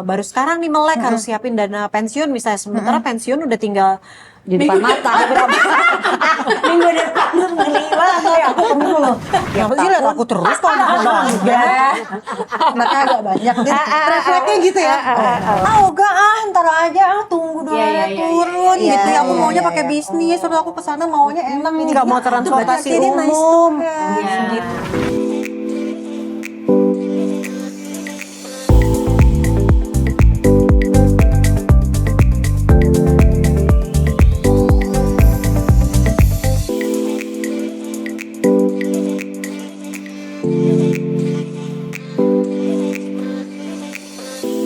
baru sekarang nih melek harus siapin dana pensiun misalnya, sementara pensiun udah tinggal di depan mata. Minggu depan tuh ngeri banget ya aku ketemu loh. Kenapa sih liat aku terus kok enggak? Anaknya agak banyak gitu. Refleksnya gitu ya. Enggak ntar aja tunggu dulu turun gitu ya. Aku maunya pakai bisnis, terus aku kesana maunya enak ini. Nggak mau transportasi Jadi nice to umum. have. Gitu.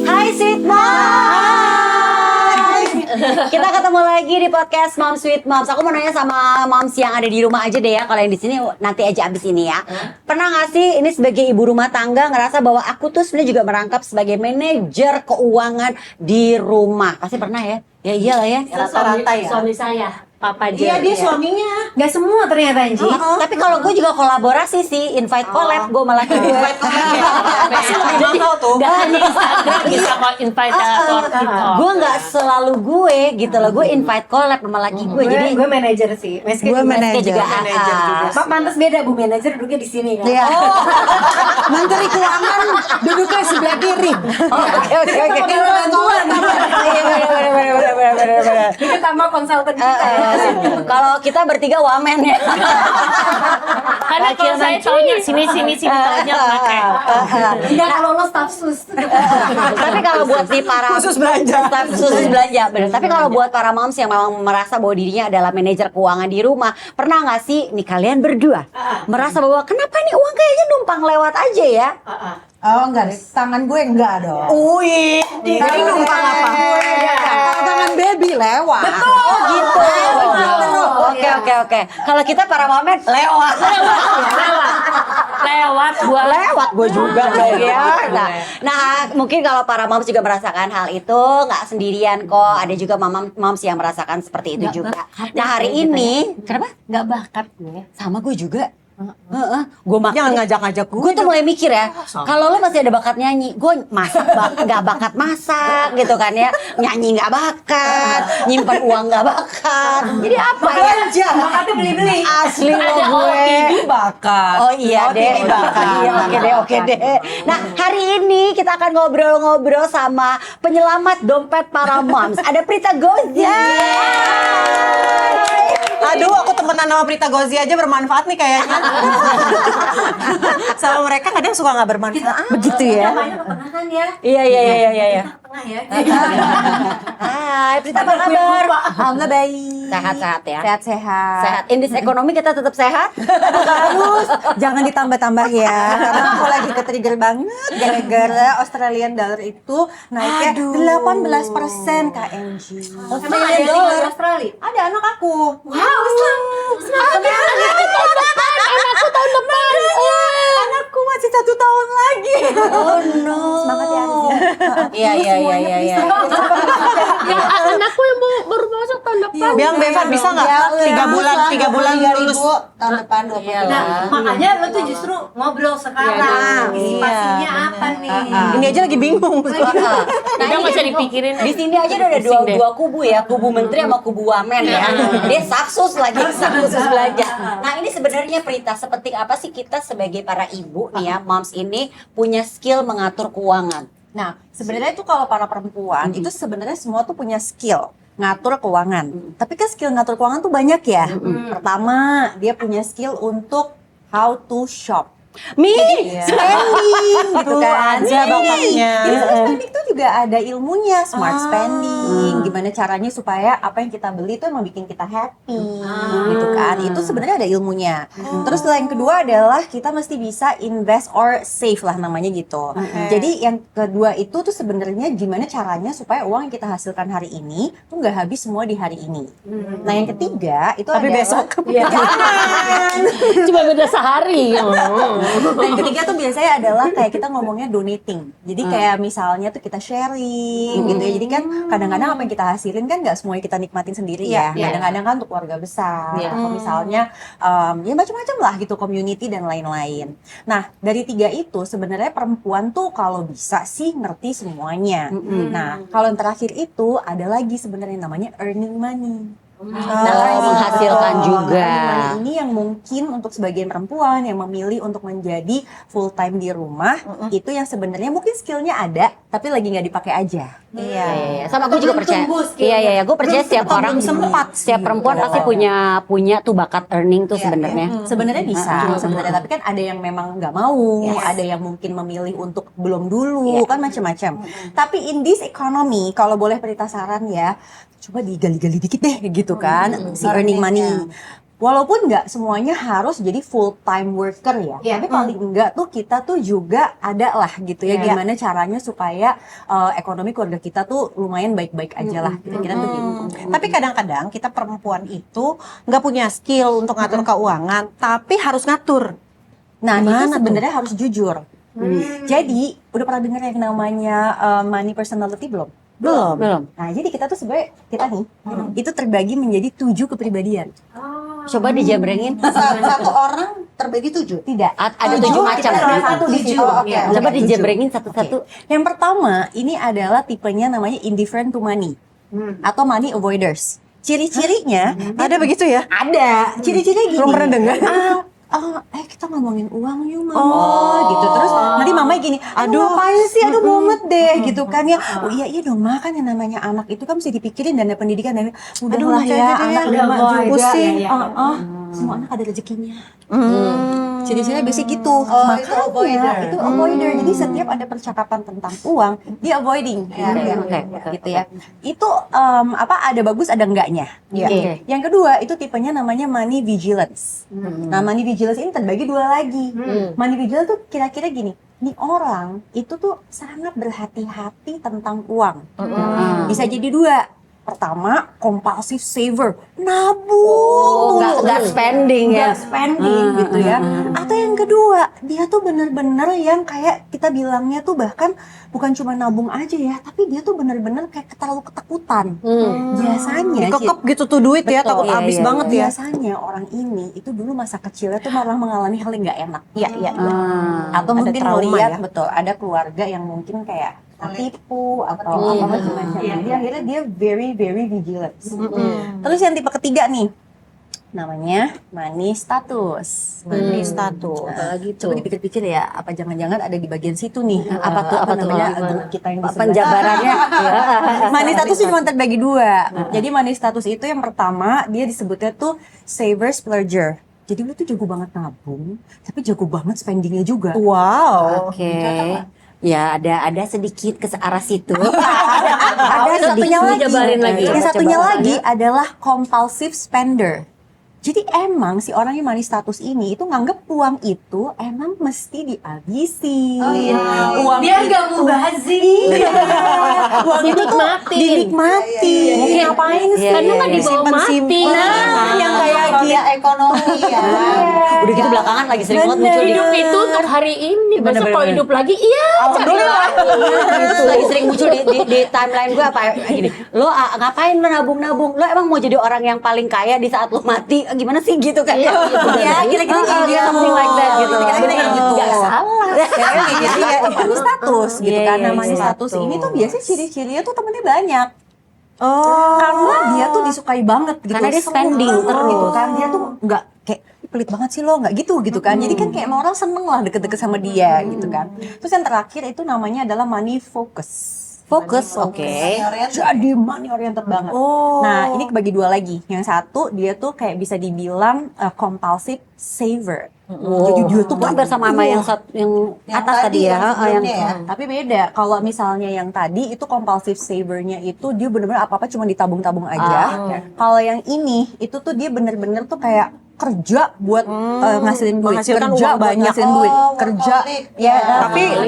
Hai Sweet Moms. Kita ketemu lagi di podcast Mom Sweet Moms. Aku mau nanya sama moms yang ada di rumah aja deh ya. Kalau yang di sini nanti aja abis ini ya. Pernah nggak sih ini sebagai ibu rumah tangga ngerasa bahwa aku tuh sebenarnya juga merangkap sebagai manajer keuangan di rumah? Pasti pernah ya? Ya iyalah ya. Rata-rata ya. Suami saya, Papa J. Iya dia suaminya. Gak semua ternyata Anji. Tapi kalau gue juga kolaborasi sih, invite collab gue malah gue. Pasti lebih mahal tuh. Gak hanya Instagram bisa kok invite collab gitu. Gue nggak selalu gue gitu loh, gue invite collab sama laki gue. Jadi gue manajer sih. Meski Gue manajer. juga Manajer juga. Pak pantas beda Bu, manajer duduknya di sini kan. Iya. Menteri Keuangan duduknya sebelah kiri. Oke. Iya, Itu tambah konsultan kita ya. Kalau kita bertiga wamen ya. Karena kalau saya taunya sini taunya pakai. Enggak kalau lo staff sus. Tapi kalau buat di para Khusus belanja. khusus belanja, bener. Tapi kalau buat para moms yang memang merasa bahwa dirinya adalah manajer keuangan di rumah, pernah nggak sih nih kalian berdua merasa bahwa kenapa nih uang kayaknya numpang lewat aja ya? Oh enggak deh, tangan gue enggak dong. Wih, Jadi numpang apa? Tangan baby lewat. Oh gitu. Oke. Kalau kita para momen lewat. Lewat gue juga ya. Nah, mungkin kalau para moms juga merasakan hal itu, nggak sendirian kok. Ada juga moms yang merasakan seperti itu juga. Nah, hari ini kenapa? Nggak bakat gue. Sama gue juga. Gue Jangan ngajak-ngajak gue. Gue tuh mulai mikir ya, kalau lo masih ada bakat nyanyi, gue masak nggak bakat masak gitu kan ya, nyanyi nggak bakat, nyimpan uang nggak bakat, jadi apa ya? Bakatnya beli-beli. Asli lo gue. bakat. Oh iya deh, Iya, oke deh. Nah hari ini kita akan ngobrol-ngobrol sama penyelamat dompet para moms. Ada Prita Gozi. Aduh, aku temenan sama Prita Gozi aja bermanfaat nih kayaknya. Sama mereka kadang suka nggak bermanfaat. Begitu ya? Namanya pertengahan ya. Iya. Tengah ya. Hai Prita, apa kabar? Alhamdulillah baik. Sehat-sehat ya? Sehat-sehat. Sehat. Indeks ekonomi kita tetap sehat? Harus jangan ditambah-tambah ya. Karena aku lagi ke-trigger banget gara-gara Australian dollar itu naiknya 18% KNG. Emang ada yang tinggal di Australia? Ada anak aku. Wow, Islam. Anakku tahun depan. Anakku masih 1 tahun lagi. Oh no. Semangat ya Arzi. Iya. Anakku yang baru masuk tahun depan. Bilang Bevan bisa nggak? 3 bulan lulus. Tahun depan 20. Iyalah. Nah, makanya lo tuh justru ngobrol sekarang. Antisipasinya apa nih? Ini aja lagi bingung. Nah, Udah nggak usah dipikirin. di sini aja udah ada dua kubu ya, kubu menteri sama kubu wamen ya. Dia saksus lagi, saksus belanja. Nah ini sebenarnya Prita, seperti apa sih kita sebagai para ibu nih ya, moms ini punya skill mengatur keuangan? Nah, sebenarnya itu kalau para perempuan itu sebenarnya semua tuh punya skill ngatur keuangan. Tapi kan skill ngatur keuangan tuh banyak ya. Pertama, dia punya skill untuk how to shop. Spending gitu kan. Ada bakatnya. Jadi spending tuh juga ada ilmunya, smart spending. Gimana caranya supaya apa yang kita beli tuh emang bikin kita happy gitu kan. Itu sebenarnya ada ilmunya. Terus yang kedua adalah kita mesti bisa invest or save lah namanya gitu. Jadi yang kedua itu tuh sebenarnya gimana caranya supaya uang yang kita hasilkan hari ini tuh nggak habis semua di hari ini. Nah yang ketiga itu Tapi adalah besok. jangan. Cuma beda sehari. Nah yang ketiga tuh biasanya adalah kayak kita ngomongnya donating. Jadi kayak misalnya tuh kita sharing gitu ya. Jadi kan kadang-kadang apa yang kita hasilin kan nggak semuanya kita nikmatin sendiri ya. Iya. Kadang-kadang kan untuk keluarga besar Iya. atau misalnya ya macam-macam lah gitu, community dan lain-lain. Nah, dari 3 itu sebenarnya perempuan tuh kalau bisa sih ngerti semuanya. Nah, kalau yang terakhir itu ada lagi sebenarnya namanya earning money. Nah, menghasilkan juga. Earning money ini yang mungkin untuk sebagian perempuan yang memilih untuk menjadi full time di rumah, itu yang sebenarnya mungkin skillnya ada, tapi lagi nggak dipakai aja. Iya. Sama gue juga Belum percaya. tumbuh skillnya. Iya, gue percaya setiap belum orang sempat setiap sih. perempuan pasti punya tuh bakat earning tuh sebenarnya. Sebenarnya bisa, sebenarnya, tapi kan ada yang memang nggak mau, ada yang mungkin memilih untuk belum dulu, kan macam-macam. Tapi in this economy, kalau boleh Prita saran ya, coba digali-gali dikit deh gitu kan, si earning money. Walaupun nggak semuanya harus jadi full time worker ya, tapi paling enggak tuh kita tuh juga ada lah gitu ya, gimana caranya supaya ekonomi keluarga kita tuh lumayan baik-baik aja lah, kira-kira tuh gitu. Tapi kadang-kadang kita perempuan itu nggak punya skill untuk ngatur keuangan, tapi harus ngatur. Nah, Gimana itu tuh? sebenarnya harus jujur. Jadi, udah pernah dengar yang namanya money personality belum? Belum. Nah, jadi kita tuh sebenarnya kita nih itu terbagi menjadi 7 kepribadian. Coba dijambrengin. Satu orang terbagi 7. Tidak. Ada 7 macam. Kita salah satu di situ. Oke. Coba Oke, dijambrengin 7. satu-satu. Yang pertama, ini adalah tipenya namanya indifferent to money atau money avoiders. Ciri-cirinya Ada begitu ya? ada. Ciri-cirinya gini. Belum pernah dengar. Kita ngomongin uang yuk mama gitu. Terus nanti mama gini, aduh ngapain sih, aduh mumet deh gitu kan ya. Oh iya dong ma, kan yang namanya anak itu kan mesti dipikirin dana pendidikan dan udah Aduh, lah ya, jadi anak udah mama mau juga pusing. semua anak ada rezekinya. Hmm. Ciri-cirinya basic gitu. Itu avoider. Itu avoider. Jadi setiap ada percakapan tentang uang, dia avoiding. Oke. Gitu ya. Itu ada bagus ada enggaknya. Oke. Yang kedua itu tipenya namanya money vigilance. Nah, money vigilance ini terbagi 2 lagi. Money vigilance tuh kira-kira gini. Nih orang itu tuh sangat berhati-hati tentang uang. Bisa jadi 2. Pertama, compulsive saver, nabung, Nggak spending ya. nggak spending gitu ya. Atau yang kedua, dia tuh bener-bener yang kayak kita bilangnya tuh bahkan bukan cuma nabung aja ya, tapi dia tuh bener-bener kayak terlalu ketakutan. Biasanya Dikekep gitu tuh duit ya, takut Iya, habis iya. banget ya. biasanya orang ini itu dulu masa kecilnya tuh malah mengalami hal yang nggak enak. Iya. Atau Ada mungkin trauma melihat ya. betul ada keluarga yang mungkin kayak tipu atau apa macam-macam. Jadi akhirnya dia very very vigilant. Terus yang tipe ketiga nih namanya money status. Money status. Coba dipikir-pikir ya, apa jangan-jangan ada di bagian situ nih? Apa tuh? namanya Gimana? grup kita yang di sebelah. Penjabarannya. Money status cuma terbagi 2. Jadi money status itu yang pertama dia disebutnya tuh saver splurger. Jadi lu tuh jago banget nabung, tapi jago banget spendingnya juga. Wow. Oke. Ya ada sedikit ke arah situ. Ada satunya lagi. Jabarin lagi. Yang satunya Coba. lagi adalah compulsive spender. Jadi emang si orang yang money status ini itu nganggep uang itu emang mesti dihabisi. Uang Biar itu- nggak mubazir. uang itu tuh dinikmati. Mungkin Ngapain sih? Karena nggak dibawa mati. Nah, yang kayak gitu. Ekonomi ya. Udah gitu belakangan lagi sering banget muncul di Hidup itu untuk hari ini. Besok kalau hidup lagi, iya. lagi sering muncul di timeline gue apa gini. Lo ngapain lo nabung-nabung? Lo emang mau jadi orang yang paling kaya di saat lo mati? Gimana sih gitu kan? Ya, kira-kira gitu. Something like that gitu. Kira-kira kayak gitu. Nggak salah. Iya, money status gitu Iya, kan. iya, Nah, money iya. status ini tuh biasanya ciri-cirinya tuh temennya banyak. Oh. Karena dia tuh disukai banget gitu. Karena dia Seneng spending banget terus. gitu kan. Dia tuh nggak kayak pelit banget sih lo, nggak gitu kan. Jadi kan kayak emang orang seneng lah deket-deket sama dia gitu kan. Terus yang terakhir itu namanya adalah money focus. Fokus, oke. Jadi money oriented banget. Nah, ini kebagi 2 lagi. Yang satu dia tuh kayak bisa dibilang compulsive saver. Jadi dia tuh Hampir sama yang atas tadi ya. sebelumnya ya. tapi beda. Kalau misalnya yang tadi itu compulsive savernya itu dia bener-bener apa-apa cuma ditabung-tabung aja. Kalau yang ini itu tuh dia bener-bener tuh kayak kerja buat ngasilin duit, Menghasilkan kerja uang buat banyak. ngasilin duit, kerja workaholic. ya.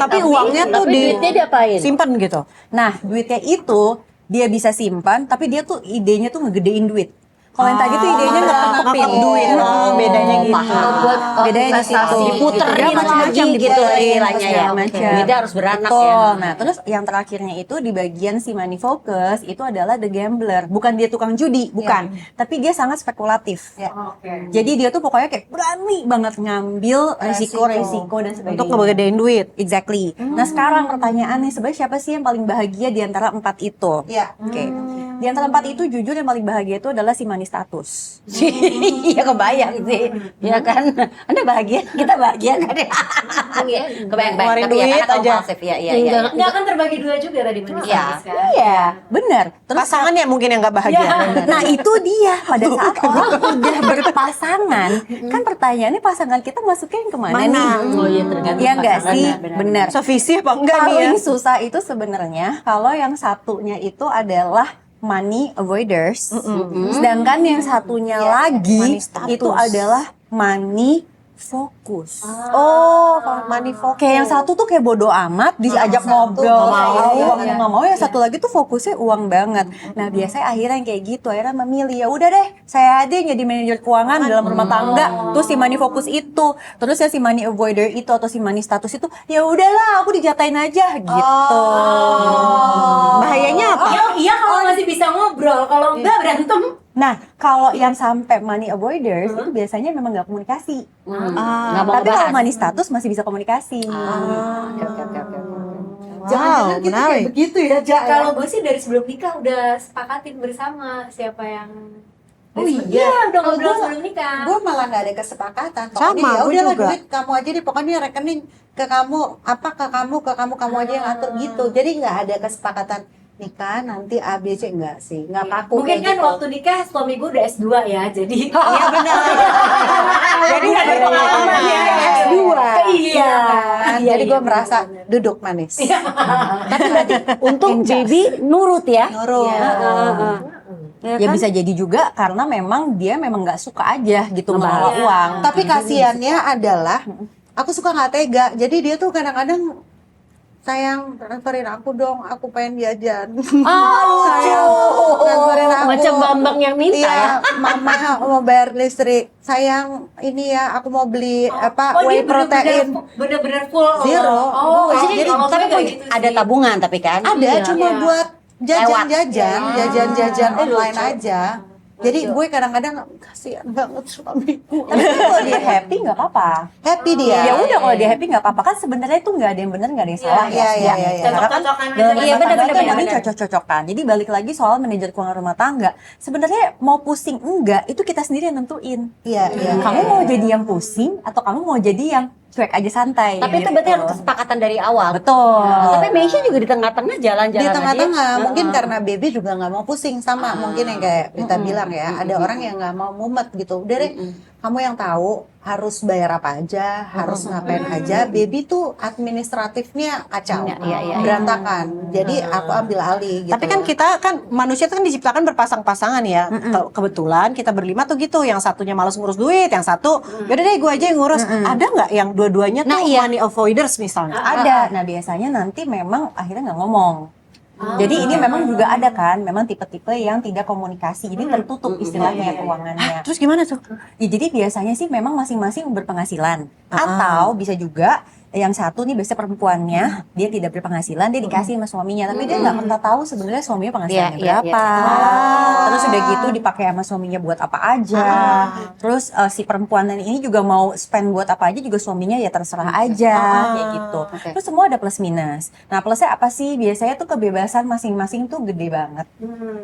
Tapi uangnya tuh duitnya diapain? simpan gitu. Nah, duitnya itu dia bisa simpan, tapi dia tuh idenya tuh ngegedein duit. Kalau yang tadi tuh idenya ngepeng duit. Bedanya gitu. Buat Bedanya di situ. diputerin Dia macam-macam lagi gitu istilahnya ya. macam. Beda harus beranak Betul. ya. Nah, terus yang terakhirnya itu di bagian si money focus itu adalah the gambler. Bukan dia tukang judi, bukan. Tapi dia sangat spekulatif. Jadi dia tuh pokoknya kayak berani banget ngambil resiko dan sebagainya. Untuk ngegedein duit. Exactly. Nah, sekarang pertanyaannya sebenarnya siapa sih yang paling bahagia di antara 4 itu? Iya. Oke. Di antara 4 itu jujur yang paling bahagia itu adalah si money status. Iya kebayang sih, ya kan? Anda bahagia, kita bahagia kan ya? Kebayang Ngeluarin tapi ya duit karena aja. kompulsif ya, iya. Nggak akan terbagi dua juga tadi manis Iya. kan? Iya, benar. Terus Pasangan ya mungkin yang nggak bahagia. nah itu dia pada saat orang udah berpasangan, kan pertanyaannya pasangan kita masuknya yang kemana Mana? nih? Oh iya tergantung Iya nggak pasangan, sih? benar. Benar. Sevisi apa enggak nih ya? Paling susah itu sebenarnya kalau yang satunya itu adalah money avoiders, sedangkan yang satunya lagi money status. itu adalah money fokus. Oh, money focus. Kayak yang satu tuh kayak bodo amat, diajak ngobrol, nggak mau. Yang satu lagi tuh fokusnya uang banget. Nah biasanya akhirnya yang kayak gitu, akhirnya memilih ya udah deh, saya aja yang jadi manajer keuangan dalam rumah tangga. Terus si money fokus itu, terus ya si money avoider itu atau si money status itu, ya udahlah aku dijatain aja gitu. Bahayanya apa? Iya kalau masih bisa ngobrol, kalau enggak berantem. Nah kalau yang sampai money avoiders itu biasanya memang nggak komunikasi. Nggak mau Tapi kalau bahas. money status masih bisa komunikasi. Oke. Jangan-jangan kita kayak menarik. begitu ya, Ja. Kalau gue sih dari sebelum nikah udah sepakatin bersama siapa yang Oh udah iya, ngobrol Kalau sebelum nikah. Gue malah nggak ada kesepakatan. Sama, Pokoknya ya gue udahlah juga. duit kamu aja deh. Pokoknya rekening ke kamu, kamu aja yang atur gitu. Jadi nggak ada kesepakatan nikah nanti ABC enggak sih, nggak kaku. Mungkin kayak kan gitu. waktu nikah suami gue udah S2 ya, jadi Iya benar. Jadi nggak ada pengalaman ya. S2. Iya. Kan? Iya, Jadi iya, gue benar, merasa benar. duduk manis. Tapi berarti untung baby nurut ya. Nurut. Ya bisa jadi juga karena memang dia memang nggak suka aja gitu ngelola Iya. uang. Tapi kasihannya adalah aku suka nggak tega. Jadi dia tuh kadang-kadang sayang transferin aku dong, aku pengen jajan. Sayang transferin aku. Macam Bambang yang minta Iya, ya. mama aku mau bayar listrik. Sayang ini ya, aku mau beli Oh, whey dia protein. bener-bener full. Zero. Oh, Jadi, kalau Tapi gue nggak punya- gitu ada sih. tabungan tapi kan. Ada cuma Iya. buat jajan-jajan online lucu. aja. Jadi gue kadang-kadang kasihan banget suamiku. Tapi kalau dia happy nggak apa-apa. Happy dia. Ya udah kalau dia happy nggak apa-apa kan sebenarnya itu nggak ada yang benar nggak ada yang salah Iya, iya, ya. iya, iya. Karena kan Cocok-cocokan aja. dalam Iya, rumah tangga benar, itu benar, namanya benar. cocok-cocokan. Jadi balik lagi soal manajer keuangan rumah tangga. Sebenarnya mau pusing enggak itu kita sendiri yang nentuin. Iya, iya. Kamu mau jadi yang pusing atau kamu mau jadi yang cuek aja santai. Tapi itu berarti harus kesepakatan dari awal. betul. Tapi Meisha juga di tengah-tengah jalan-jalan Di tengah-tengah aja. mungkin karena baby juga nggak mau pusing sama mungkin yang kayak Rita bilang ya, ada orang yang nggak mau mumet gitu. Udah deh, kamu yang tahu harus bayar apa aja, harus ngapain aja. Baby tuh administratifnya kacau, Iya, iya, iya. berantakan. Jadi aku ambil alih gitu. Tapi kan kita kan manusia itu kan diciptakan berpasang-pasangan ya. Kebetulan kita berlima tuh gitu, yang satunya malas ngurus duit, yang satu yaudah deh gue aja yang ngurus. Ada nggak yang dua-duanya tuh money avoiders misalnya? Ada. Nah biasanya nanti memang akhirnya nggak ngomong. Jadi ini memang juga ada kan, memang tipe-tipe yang tidak komunikasi, jadi tertutup istilahnya keuangannya. Terus gimana tuh? Ya, jadi biasanya sih memang masing-masing berpenghasilan, atau bisa juga yang satu nih biasanya perempuannya dia tidak berpenghasilan, dia dikasih sama suaminya, tapi dia nggak pernah tahu sebenarnya suaminya penghasilannya Iya, iya, berapa. Terus udah gitu dipakai sama suaminya buat apa aja. Terus si perempuan ini juga mau spend buat apa aja juga suaminya ya terserah aja kayak gitu. Terus semua ada plus minus. Nah plusnya apa sih? Biasanya tuh kebebasan masing-masing tuh gede banget.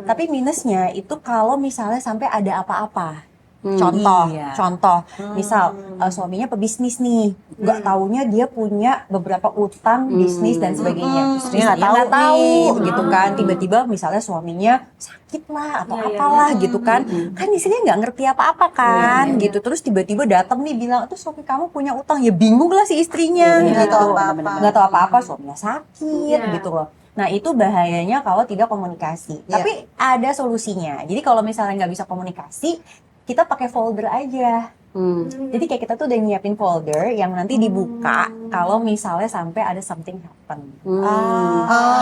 Tapi minusnya itu kalau misalnya sampai ada apa-apa. Contoh, misal suaminya pebisnis nih, nggak taunya dia punya beberapa utang bisnis dan sebagainya. Terus Dia nggak nggak tahu tahu gitu kan, tiba-tiba misalnya suaminya sakit lah atau apalah gitu kan, kan istrinya nggak ngerti apa-apa kan, gitu. Terus tiba-tiba datang nih bilang, tuh suami kamu punya utang, ya bingung lah si istrinya, nggak gitu. tahu apa-apa. Nggak tahu apa-apa, suaminya sakit gitu loh. Nah itu bahayanya kalau tidak komunikasi. Iya. Tapi ada solusinya. Jadi kalau misalnya nggak bisa komunikasi, kita pakai folder aja. Jadi kayak kita tuh udah nyiapin folder yang nanti dibuka kalau misalnya sampai ada something happen.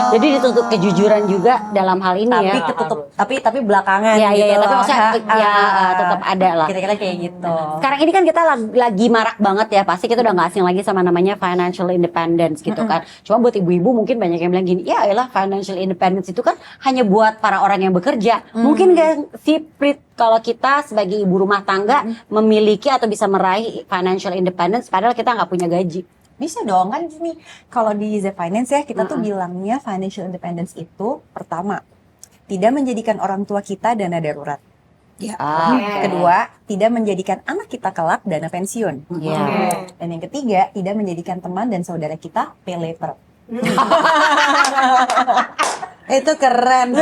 Jadi dituntut kejujuran juga dalam hal ini Tapi ya. ketutup, tapi belakangan Iya, gitu iya, tapi loh. maksudnya ya tetap ada lah. Kira-kira kayak gitu. Sekarang ini kan kita lagi marak banget ya, pasti kita udah gak asing lagi sama namanya financial independence gitu kan. Cuma buat ibu-ibu mungkin banyak yang bilang gini, ya elah financial independence itu kan hanya buat para orang yang bekerja. Mungkin gak sih Prit, kalau kita sebagai ibu rumah tangga memiliki atau bisa meraih financial independence padahal kita nggak punya gaji. Bisa dong, kan gini, kalau di The Finance ya kita tuh bilangnya financial independence itu pertama, tidak menjadikan orang tua kita dana darurat. Kedua, tidak menjadikan anak kita kelak dana pensiun. Dan yang ketiga, tidak menjadikan teman dan saudara kita pay later. Itu keren.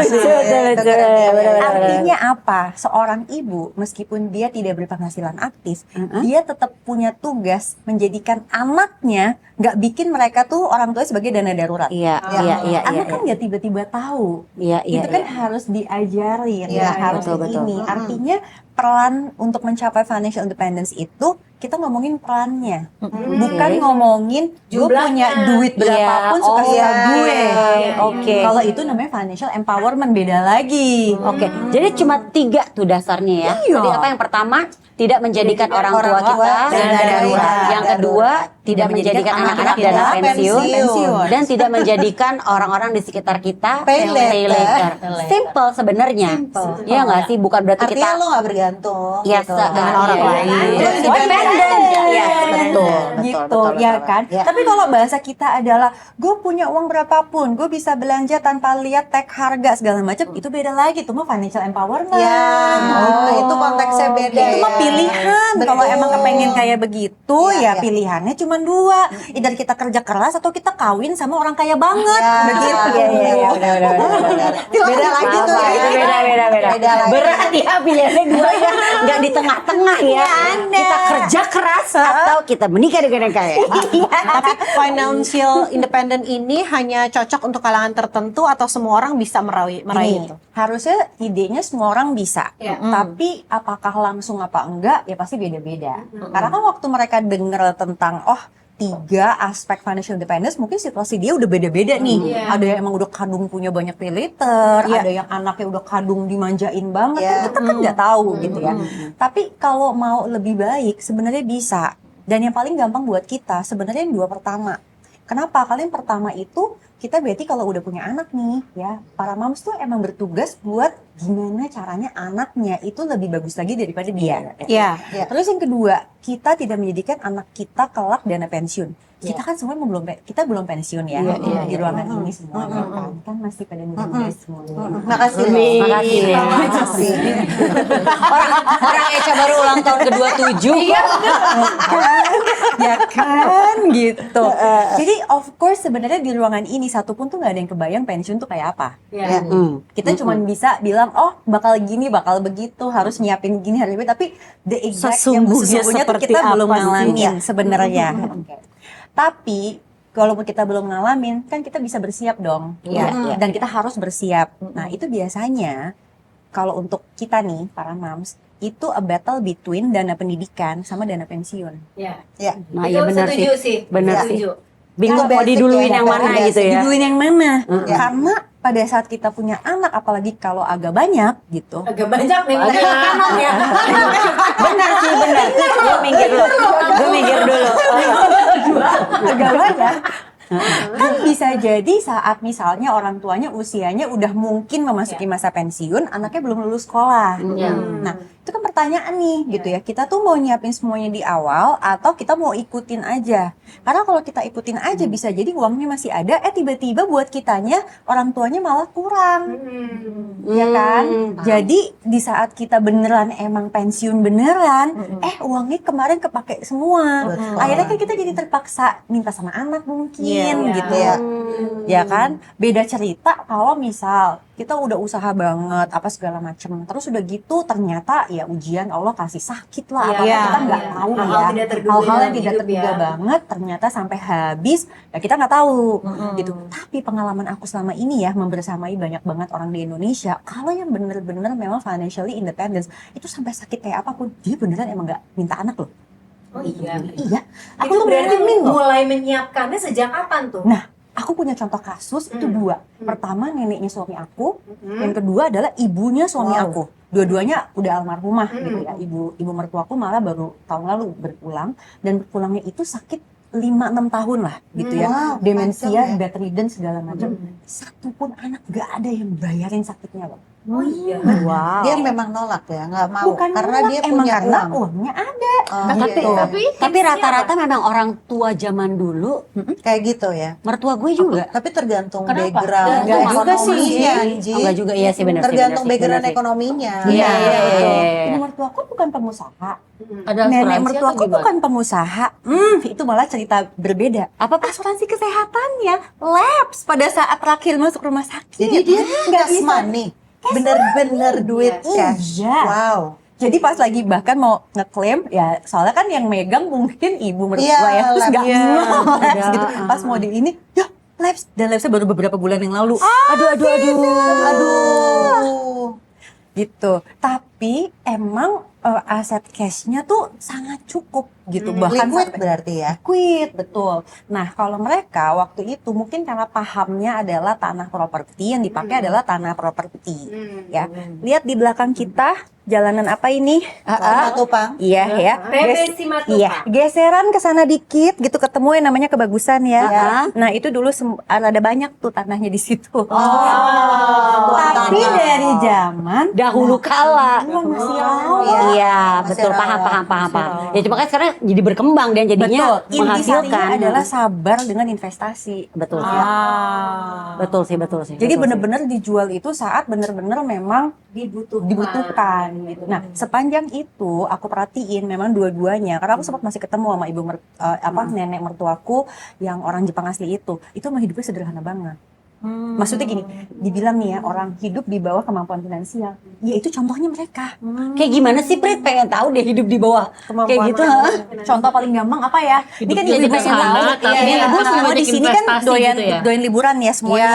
Artinya apa? Seorang ibu meskipun dia tidak berpenghasilan aktif, dia tetap punya tugas menjadikan anaknya nggak bikin mereka tuh orang tua sebagai dana darurat. Anak kan nggak tiba-tiba tahu. Itu kan harus diajarin, harus betul. ini. Artinya peran untuk mencapai financial independence itu kita ngomongin perannya, bukan ngomongin gue punya duit berapapun suka-suka gue. Kalau itu namanya financial empowerment, beda lagi. Jadi cuma 3 tuh dasarnya ya. Jadi apa yang pertama, tidak menjadikan orang tua kita dana darurat. Yang kedua, tidak menjadikan anak-anak dana pensiun. Dan tidak menjadikan orang-orang di sekitar kita Pay later. Simple sebenarnya. Iya nggak sih? Bukan berarti Artinya kita lo gak bergantung ya gitu. dengan orang lain. Independen. Betul. Gitu, ya kan? Tapi kalau bahasa kita adalah gue punya uang berapapun, gue bisa belanja tanpa lihat tag harga segala macam, itu beda lagi. Itu mah financial empowerment. Itu konteksnya beda. Itu mah pilihan. Kalau Betul. emang kepengen kayak begitu, ya pilihannya cuma 2. Either kita kerja keras atau kita kawin sama orang kaya banget. Begitu. Beda lagi tuh ya. Beda lagi. Berat ya pilihannya 2 ya. Nggak di tengah-tengah ya. Kita kerja keras atau kita menikah dengan yang kaya. Tapi financial independent ini hanya cocok untuk kalangan tertentu atau semua orang bisa meraih itu? Harusnya idenya semua orang bisa, tapi apakah langsung apa enggak ya pasti beda-beda. Karena kan waktu mereka dengar tentang 3 aspek financial independence, mungkin situasi dia udah beda-beda nih. Ada yang emang udah kadung punya banyak pay later, ada yang anaknya udah kadung dimanjain banget, kita kan nggak tahu gitu ya. Tapi kalau mau lebih baik sebenarnya bisa. Dan yang paling gampang buat kita sebenarnya yang 2 pertama. Kenapa? Kalian pertama itu kita berarti kalau udah punya anak nih ya, para moms tuh emang bertugas buat gimana caranya anaknya itu lebih bagus lagi daripada dia. Terus yang kedua, kita tidak menjadikan anak kita kelak dana pensiun. Kita kan semua kita belum pensiun ya di ruangan ini semua kan masih pada muda semua. Makasih. Orang Eca baru ulang tahun ke-27. Ya kan gitu. Jadi of course sebenarnya di ruangan ini satu pun tuh nggak ada yang kebayang pensiun tuh kayak apa. Kita cuma bisa bilang bakal gini, bakal begitu, harus nyiapin gini, harus begitu. Tapi the exact yang sesungguhnya tuh kita belum ngalamin sebenarnya. Tapi kalaupun kita belum ngalamin, kan kita bisa bersiap dong. Dan kita harus bersiap. Nah itu biasanya kalau untuk kita nih para moms, itu a battle between dana pendidikan sama dana pensiun. Nah, iya benar sih. Benar sih. Bingung Itu mau basic diduluin ya, yang mana basic. gitu ya. Diduluin yang mana? Karena pada saat kita punya anak, apalagi kalau agak banyak gitu. Agak banyak nih. Benar sih, benar. Gue mikir dulu. Agak banyak. Kan bisa jadi saat misalnya orang tuanya usianya udah mungkin memasuki masa pensiun, anaknya belum lulus sekolah. Nah, itu kan pertanyaan nih gitu ya. Kita tuh mau nyiapin semuanya di awal atau kita mau ikutin aja? Karena kalau kita ikutin aja bisa jadi uangnya masih ada, tiba-tiba buat kitanya orang tuanya malah kurang. Ya kan? Jadi di saat kita beneran emang pensiun beneran, uangnya kemarin kepake semua. Akhirnya kan kita jadi terpaksa minta sama anak mungkin Amin gitu ya. Ya kan? Beda cerita kalau misal kita udah usaha banget apa segala macem, terus udah gitu ternyata ya ujian Allah kasih sakit lah, apa kita nggak tahu Hal-hal ya, tidak terduga hal-hal yang dalam tidak hidup terduga ya. banget ternyata sampai habis ya kita nggak tahu gitu. Tapi pengalaman aku selama ini ya membersamai banyak banget orang di Indonesia, kalau yang bener-bener memang financially independence itu sampai sakit kayak apapun dia beneran emang nggak minta anak loh. Oh iya. Iya, aku Itu tuh berarti ngalamin loh. mulai menyiapkannya sejak kapan tuh? Nah, aku punya contoh kasus itu dua. Pertama neneknya suami aku, yang kedua adalah ibunya suami aku. Dua-duanya udah almarhumah gitu ya. Ibu mertuaku malah baru tahun lalu berpulang, dan berpulangnya itu sakit 5-6 tahun lah gitu ya. Wow, Demensia, panjang ya. bedridden segala macam. Satu pun anak gak ada yang bayarin sakitnya loh. Oh iya. Wow. Dia memang nolak ya, nggak mau Bukan karena nolak, dia emang punya karena uang. uangnya ada. Oh, Tapi gitu. tapi rata-rata memang orang tua zaman dulu, Kayak gitu ya. mertua gue juga. Tapi tergantung Kenapa? background Enggak juga sih. ekonominya, Anji. Oh, enggak juga, iya sih benar sih. Tergantung benar sih, background benar sih. ekonominya. Iya, iya, iya, iya. Ibu mertuaku bukan pengusaha. Ada Nenek asuransi atau mertuaku gimana? bukan pengusaha. Itu malah cerita berbeda. Apa Pak? Asuransi kesehatannya lapse pada saat terakhir masuk rumah sakit. Jadi dia nggak cash bisa. money. Bener-bener duit cash. Iya. Wow. Jadi pas lagi bahkan mau ngeklaim ya soalnya kan yang megang mungkin ibu mertua Iya, ya terus nggak lapse. lapse gitu. Pas mau di ini ya lapse dan lapse baru beberapa bulan yang lalu. Aduh. Gitu. Tapi emang aset cashnya tuh sangat cukup gitu. Bahkan Liquid sampai berarti ya. liquid, betul. Nah, kalau mereka waktu itu mungkin karena pahamnya adalah tanah properti, yang dipakai adalah tanah properti. Ya. Lihat di belakang kita, jalanan apa ini? Matupang. Iya ya. TB Simatupang. Iya, geseran ke sana dikit gitu ketemu yang namanya Kebagusan ya. Nah, itu dulu ada banyak tuh tanahnya di situ. Tapi dari zaman Dahulu kala. masih lama. Iya, Masih betul, rawa. paham. Ya cuma kan sekarang jadi berkembang dan jadinya Betul, intisarinya menghasilkan. adalah sabar dengan investasi. Betul sih. Betul sih. Jadi betul benar-benar dijual itu saat benar-benar memang dibutuhkan gitu. Nah, sepanjang itu aku perhatiin memang dua-duanya karena aku sempat masih ketemu sama nenek mertuaku yang orang Jepang asli itu mah hidupnya sederhana banget. Maksudnya gini, dibilang nih ya orang hidup di bawah kemampuan finansial. Ya itu contohnya mereka. Kayak gimana sih Prit? Pengen tahu deh hidup di bawah kayak gitu. Contoh paling gampang apa ya? Ini kan Hidupnya ibu-ibu sederhana, semua, tapi ibu pasti semua banyak di sini kan investasi doyan gitu ya? doyan liburan ya semuanya.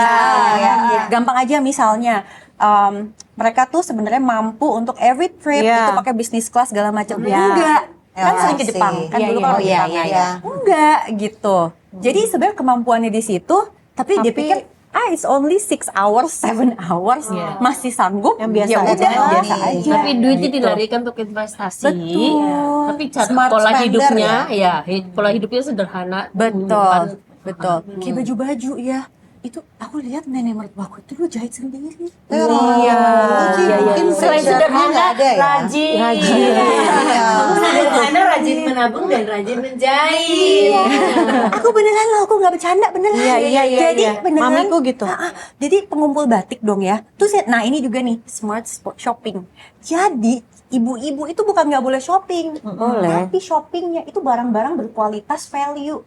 Ya. Gampang aja misalnya mereka tuh sebenarnya mampu untuk every trip itu pakai business class segala macam. Enggak. Kan sering ke Jepang. Kan dulu kalau ke Jepang. Enggak gitu. Jadi sebenarnya kemampuannya di situ, tapi dia pikir it's only 6 hours, 7 hours, masih sanggup. Yang biasa ya aja. udah, biasa aja. Tapi duitnya Gitu. dilarikan untuk investasi. Betul. Tapi cara Smart pola spender hidupnya pola hidupnya sederhana. Betul, betul. Kayak baju-baju ya. Itu aku lihat nenek mertuaku itu jahit sendiri. Iya. Mungkin Selain sederhana, nggak ada ya. rajin. Iya. Sederhana, rajin menabung dan rajin menjahit. Aku beneran loh, aku nggak bercanda beneran. Iya. Jadi beneran. Mamiku gitu. Jadi pengumpul batik dong ya. Terus nah ini juga nih smart shopping. Jadi ibu-ibu itu bukan nggak boleh shopping, tapi shoppingnya itu barang-barang berkualitas value.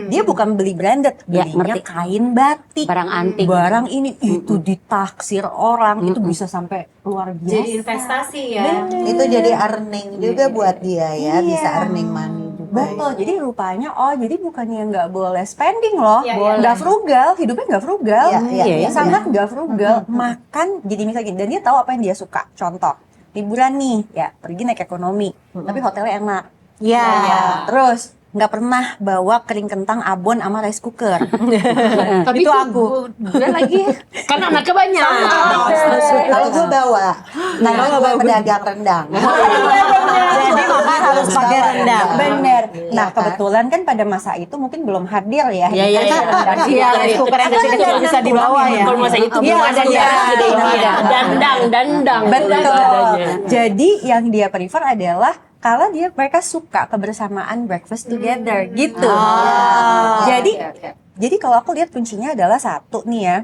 Dia bukan beli branded, Ya, belinya ngerti. kain batik, Barang antik. barang ini itu ditaksir orang itu bisa sampai luar biasa. Jadi investasi ya. Itu jadi earning juga buat dia ya, bisa earning money juga. Betul, jadi rupanya jadi bukannya nggak boleh spending loh, Iya, nggak frugal, hidupnya nggak frugal, Iya, sangat nggak frugal. Makan jadi misalnya gini, dan dia tahu apa yang dia suka. Contoh, liburan nih, ya pergi naik ekonomi, tapi hotelnya enak. Ya. Terus nggak pernah bawa kering kentang abon sama rice cooker. Tapi Itu aku. Gue lagi kan anaknya banyak. Kalau gue bawa, karena gue pedagang rendang. Jadi mama harus pakai rendang. Bener. Nah kan? kebetulan kan pada masa itu mungkin belum hadir ya. Iya, iya, iya. Iya, rice cooker yang kecil-kecil bisa dibawa ya. Kalau masa itu Iya, belum ada iya, iya. dandang. Betul. Adanya. Jadi yang dia prefer adalah kalau mereka suka kebersamaan breakfast together gitu. Jadi kalau aku lihat kuncinya adalah satu nih ya,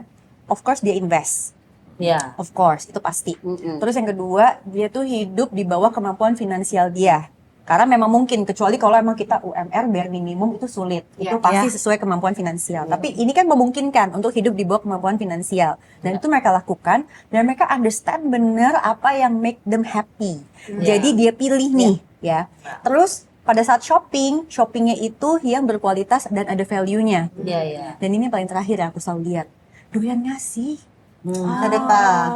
of course dia invest. Iya. Of course, itu pasti. Terus yang kedua, dia tuh hidup di bawah kemampuan finansial dia. Karena memang mungkin, kecuali kalau emang kita UMR bare minimum itu sulit. Itu pasti sesuai kemampuan finansial. Tapi ini kan memungkinkan untuk hidup di bawah kemampuan finansial. Dan itu mereka lakukan, dan mereka understand benar apa yang make them happy. Jadi dia pilih nih, ya. Terus pada saat shoppingnya itu yang berkualitas dan ada value-nya. Iya, iya. Dan ini yang paling terakhir yang aku selalu lihat, doyan ngasih. Sedekah.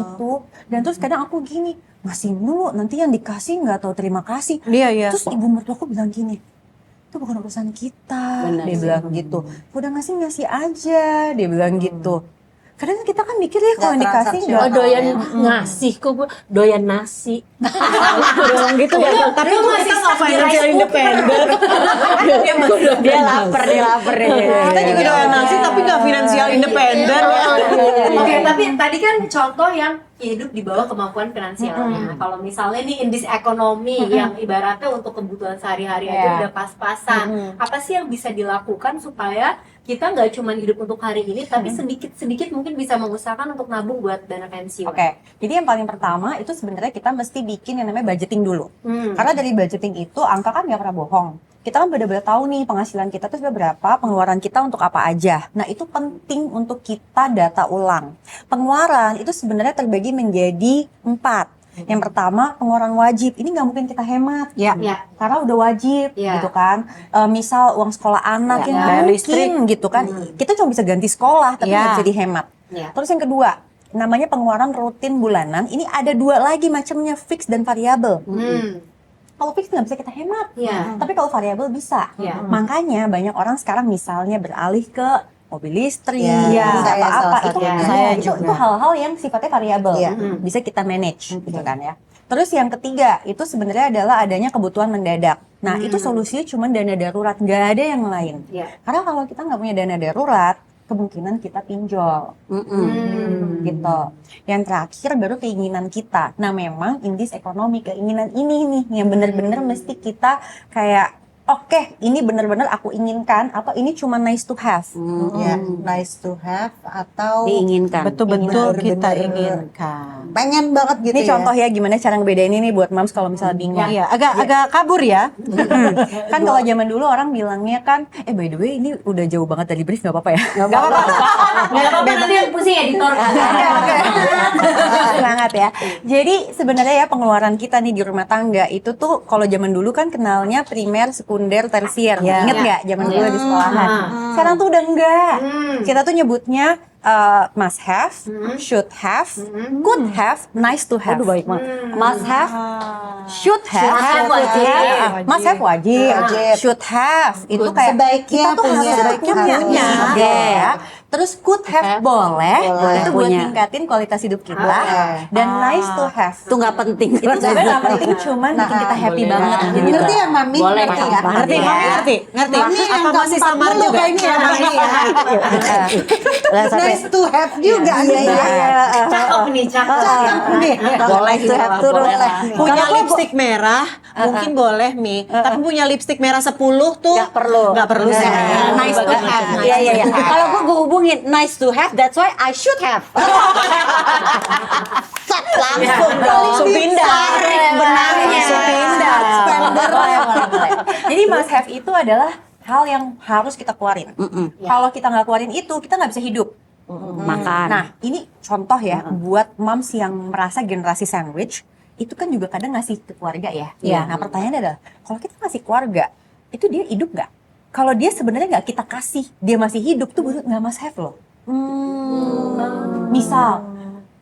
Gitu. Dan terus kadang aku gini, ngasih mulu, nanti yang dikasih nggak tahu terima kasih. Iya. Terus ibu mertuaku bilang gini, itu bukan urusan kita. Dia bilang gitu. Udah ngasih aja, dia bilang gitu. Kadang kita kan mikir ya kalau dikasih Oh, nggak. doyan ngasih kok gue doyan nasi. Doang gitu ya. Tapi itu kita nggak financial independent. Dia lapar. Kita juga doyan nasi tapi nggak finansial independent. Oke, tapi tadi kan contoh yang hidup di bawah kemampuan finansialnya. Kalau misalnya nih in this ekonomi yang ibaratnya untuk kebutuhan sehari-hari aja udah pas-pasan. Apa sih yang bisa dilakukan supaya kita nggak cuma hidup untuk hari ini, tapi sedikit-sedikit mungkin bisa mengusahakan untuk nabung buat dana pensiun. Oke, jadi yang paling pertama itu sebenarnya kita mesti bikin yang namanya budgeting dulu. Karena dari budgeting itu angka kan nggak pernah bohong. Kita kan benar-benar tahu nih penghasilan kita tuh berapa, pengeluaran kita untuk apa aja. Nah itu penting untuk kita data ulang. Pengeluaran itu sebenarnya terbagi menjadi 4. Yang pertama pengeluaran wajib, ini nggak mungkin kita hemat, Ya. karena udah wajib, gitu kan. Misal uang sekolah anak yang nggak bayar mungkin, gitu kan. Kita cuma bisa ganti sekolah, tapi nggak bisa dihemat. Terus yang kedua, namanya pengeluaran rutin bulanan. Ini ada 2 lagi macamnya, fix dan variabel. Kalau fix nggak bisa kita hemat, tapi kalau variabel bisa. Makanya banyak orang sekarang misalnya beralih ke mobil listrik, Saya apa-apa salah itu, satunya. itu hal-hal yang sifatnya variabel, bisa kita manage, gitu kan ya. Terus yang ketiga itu sebenarnya adalah adanya kebutuhan mendadak. Nah itu solusinya cuma dana darurat, nggak ada yang lain. Karena kalau kita nggak punya dana darurat, kemungkinan kita pinjol, gitu. Yang terakhir baru keinginan kita. Nah memang in this ekonomi keinginan ini nih yang benar-benar mesti kita kayak oke, ini benar-benar aku inginkan atau ini cuma nice to have. Ya, nice to have atau Diinginkan. Betul-betul kita Bener-bener. inginkan. pengen banget gitu Ini ya. contoh ya gimana cara ngebedain ini buat moms kalau misalnya bingung. Iya, agak kabur ya. Kan kalau zaman dulu orang bilangnya kan, by the way ini udah jauh banget dari brief, nggak apa-apa ya? Gak apa-apa. Nggak apa-apa, nanti yang pusing editor. Semangat ya. Jadi sebenarnya ya pengeluaran kita nih di rumah tangga itu tuh kalau zaman dulu kan kenalnya primer, sekunder, tersier. Ingat nggak zaman dulu di sekolahan? Sekarang tuh udah enggak. Kita tuh nyebutnya must have, should have, could have, nice to have. Must have, should have, must have wajib, should have. Itu kayak Sebaiknya kita tuh punya. sebaiknya punya. Ya. Terus could have boleh, itu buat ningkatin kualitas hidup kita. Dan nice to have Itu nggak penting. itu sebenarnya nggak penting, cuman bikin kita happy banget gitu. Ngerti ya Mami? Boleh, Ngerti ya? Kak. Ngerti, Mami ngerti. Mami yang Apa masih keempat samar dulu juga? kayaknya ya Mami ya. Nice to have juga nih ya. Cakep nih, cakep. Cakep nih. Boleh to have tuh boleh lah. Punya lipstick merah mungkin boleh Mi, tapi punya lipstick merah 10 tuh Nggak perlu. Nggak perlu sih. Nice to have. Iya. Kalau gue hubungin nice to have, that's why I should have. Langsung pindah. Benangnya. Langsung pindah. Boleh. Jadi must have itu adalah hal yang harus kita keluarin. Kalau kita nggak keluarin itu, kita nggak bisa hidup. Makan. Nah, ini contoh ya buat moms yang merasa generasi sandwich, itu kan juga kadang ngasih ke keluarga ya. Nah, pertanyaannya adalah, kalau kita ngasih keluarga, itu dia hidup nggak? Kalau dia sebenarnya nggak kita kasih, dia masih hidup tuh baru nggak must have loh. Misal,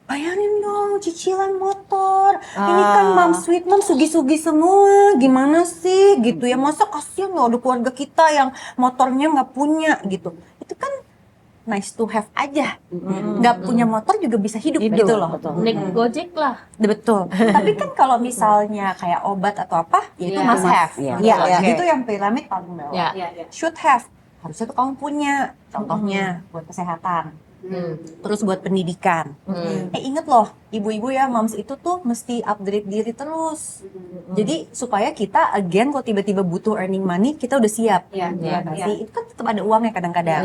bayarin dong cicilan motor. Ini kan mom sweet mom sugi-sugi semua. Gimana sih gitu ya? Masa kasihan nggak ada keluarga kita yang motornya nggak punya gitu. Itu kan nice to have aja. Nggak punya motor juga bisa hidup gitu loh. Naik Gojek lah. Betul. Tapi kan kalau misalnya kayak obat atau apa, ya itu Iya, must have. Iya. Ya, Oke. itu yang piramid paling bawah. Ya. Should have. Harusnya tuh kamu punya. Contohnya buat kesehatan. Terus buat pendidikan. Inget loh, ibu-ibu ya, moms itu tuh mesti upgrade diri terus. Jadi supaya kita again kalau tiba-tiba butuh earning money, kita udah siap. Iya, Ya nggak iya. sih? Itu kan tetap ada uangnya kadang-kadang.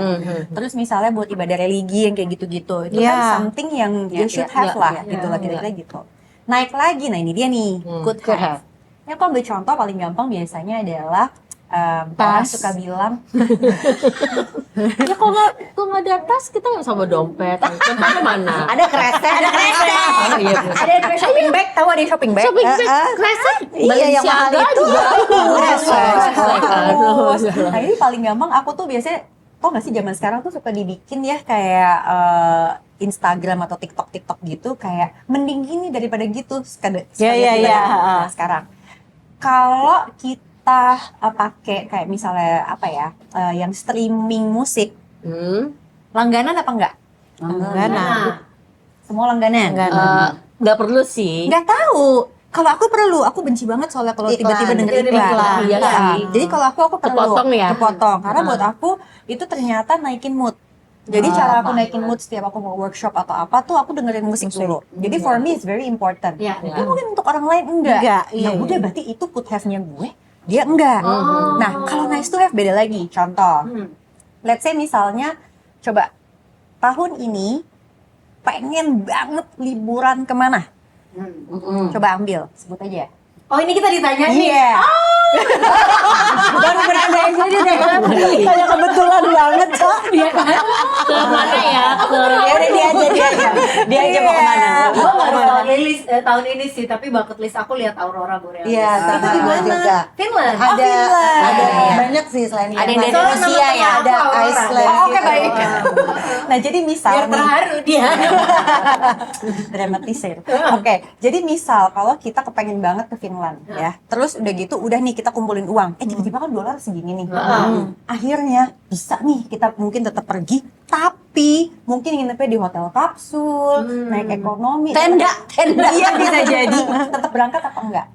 Terus misalnya buat ibadah religi yang kayak gitu-gitu, itu kan something yang you should have lah, gitu lah kira-kira gitu. Naik lagi, nah ini dia nih, could have. Ya kalau ambil contoh paling gampang biasanya adalah orang suka bilang Ya kalau nggak ada tas kita nggak sama dompet. Dompetnya mana? Ada kresek, ada kresek. Oh, iya. ada yang shopping bag, tahu ada yang shopping bag? Shopping bag, kresek. Iya, yang mahal itu. Nah ini paling gampang aku tuh biasanya, tau gak sih zaman sekarang tuh suka dibikin ya kayak Instagram atau TikTok gitu kayak mending gini daripada gitu. Nah, sekarang kalau kita pakai kayak misalnya apa ya yang streaming musik, langganan apa enggak? Langganan. Semua langganan? Nggak perlu sih. Nggak tahu. Kalau aku perlu, aku benci banget soalnya kalau Iklan. tiba-tiba denger Dengerin iklan. iklan. Iya Nah, sih. jadi kalau aku perlu. Kepotong ya? Kepotong. Karena buat aku itu ternyata naikin mood. Jadi cara aku naikin mood setiap aku mau workshop atau apa tuh aku dengerin musik dulu. Jadi for me it's very important. Iya. Tapi mungkin untuk orang lain enggak. Enggak, Ya iya, udah berarti itu could have-nya gue, dia enggak. Nah, kalau nice to have beda lagi. Contoh. Let's say misalnya coba tahun ini pengen banget liburan kemana? Coba ambil, sebut aja. Oh ini kita ditanya nih. Iya. Baru berada jadi deh. Kayak kebetulan banget, Cak. Ke mana ya? Ke Ya udah dia aja mau kemana? Gue baru tahun ini sih, tapi bucket list aku lihat aurora borealis. Iya, Itu sama di mana? juga. Finland. Ada Finland. banyak sih selain Ada yang Finland. dari Rusia ya? Ada Iceland. Oh, oke, baik. Nah, jadi misal Biar nih, terharu dia. dramatisir. Oke, jadi misal kalau kita kepengen banget ke Finland ya. Terus udah gitu, udah nih kita kumpulin uang. Tiba-tiba kan dolar segini nih. Akhirnya bisa nih kita mungkin tetap pergi, tapi mungkin nginepnya di hotel kapsul, naik ekonomi. Tenda. Iya bisa jadi. Tetap berangkat apa enggak?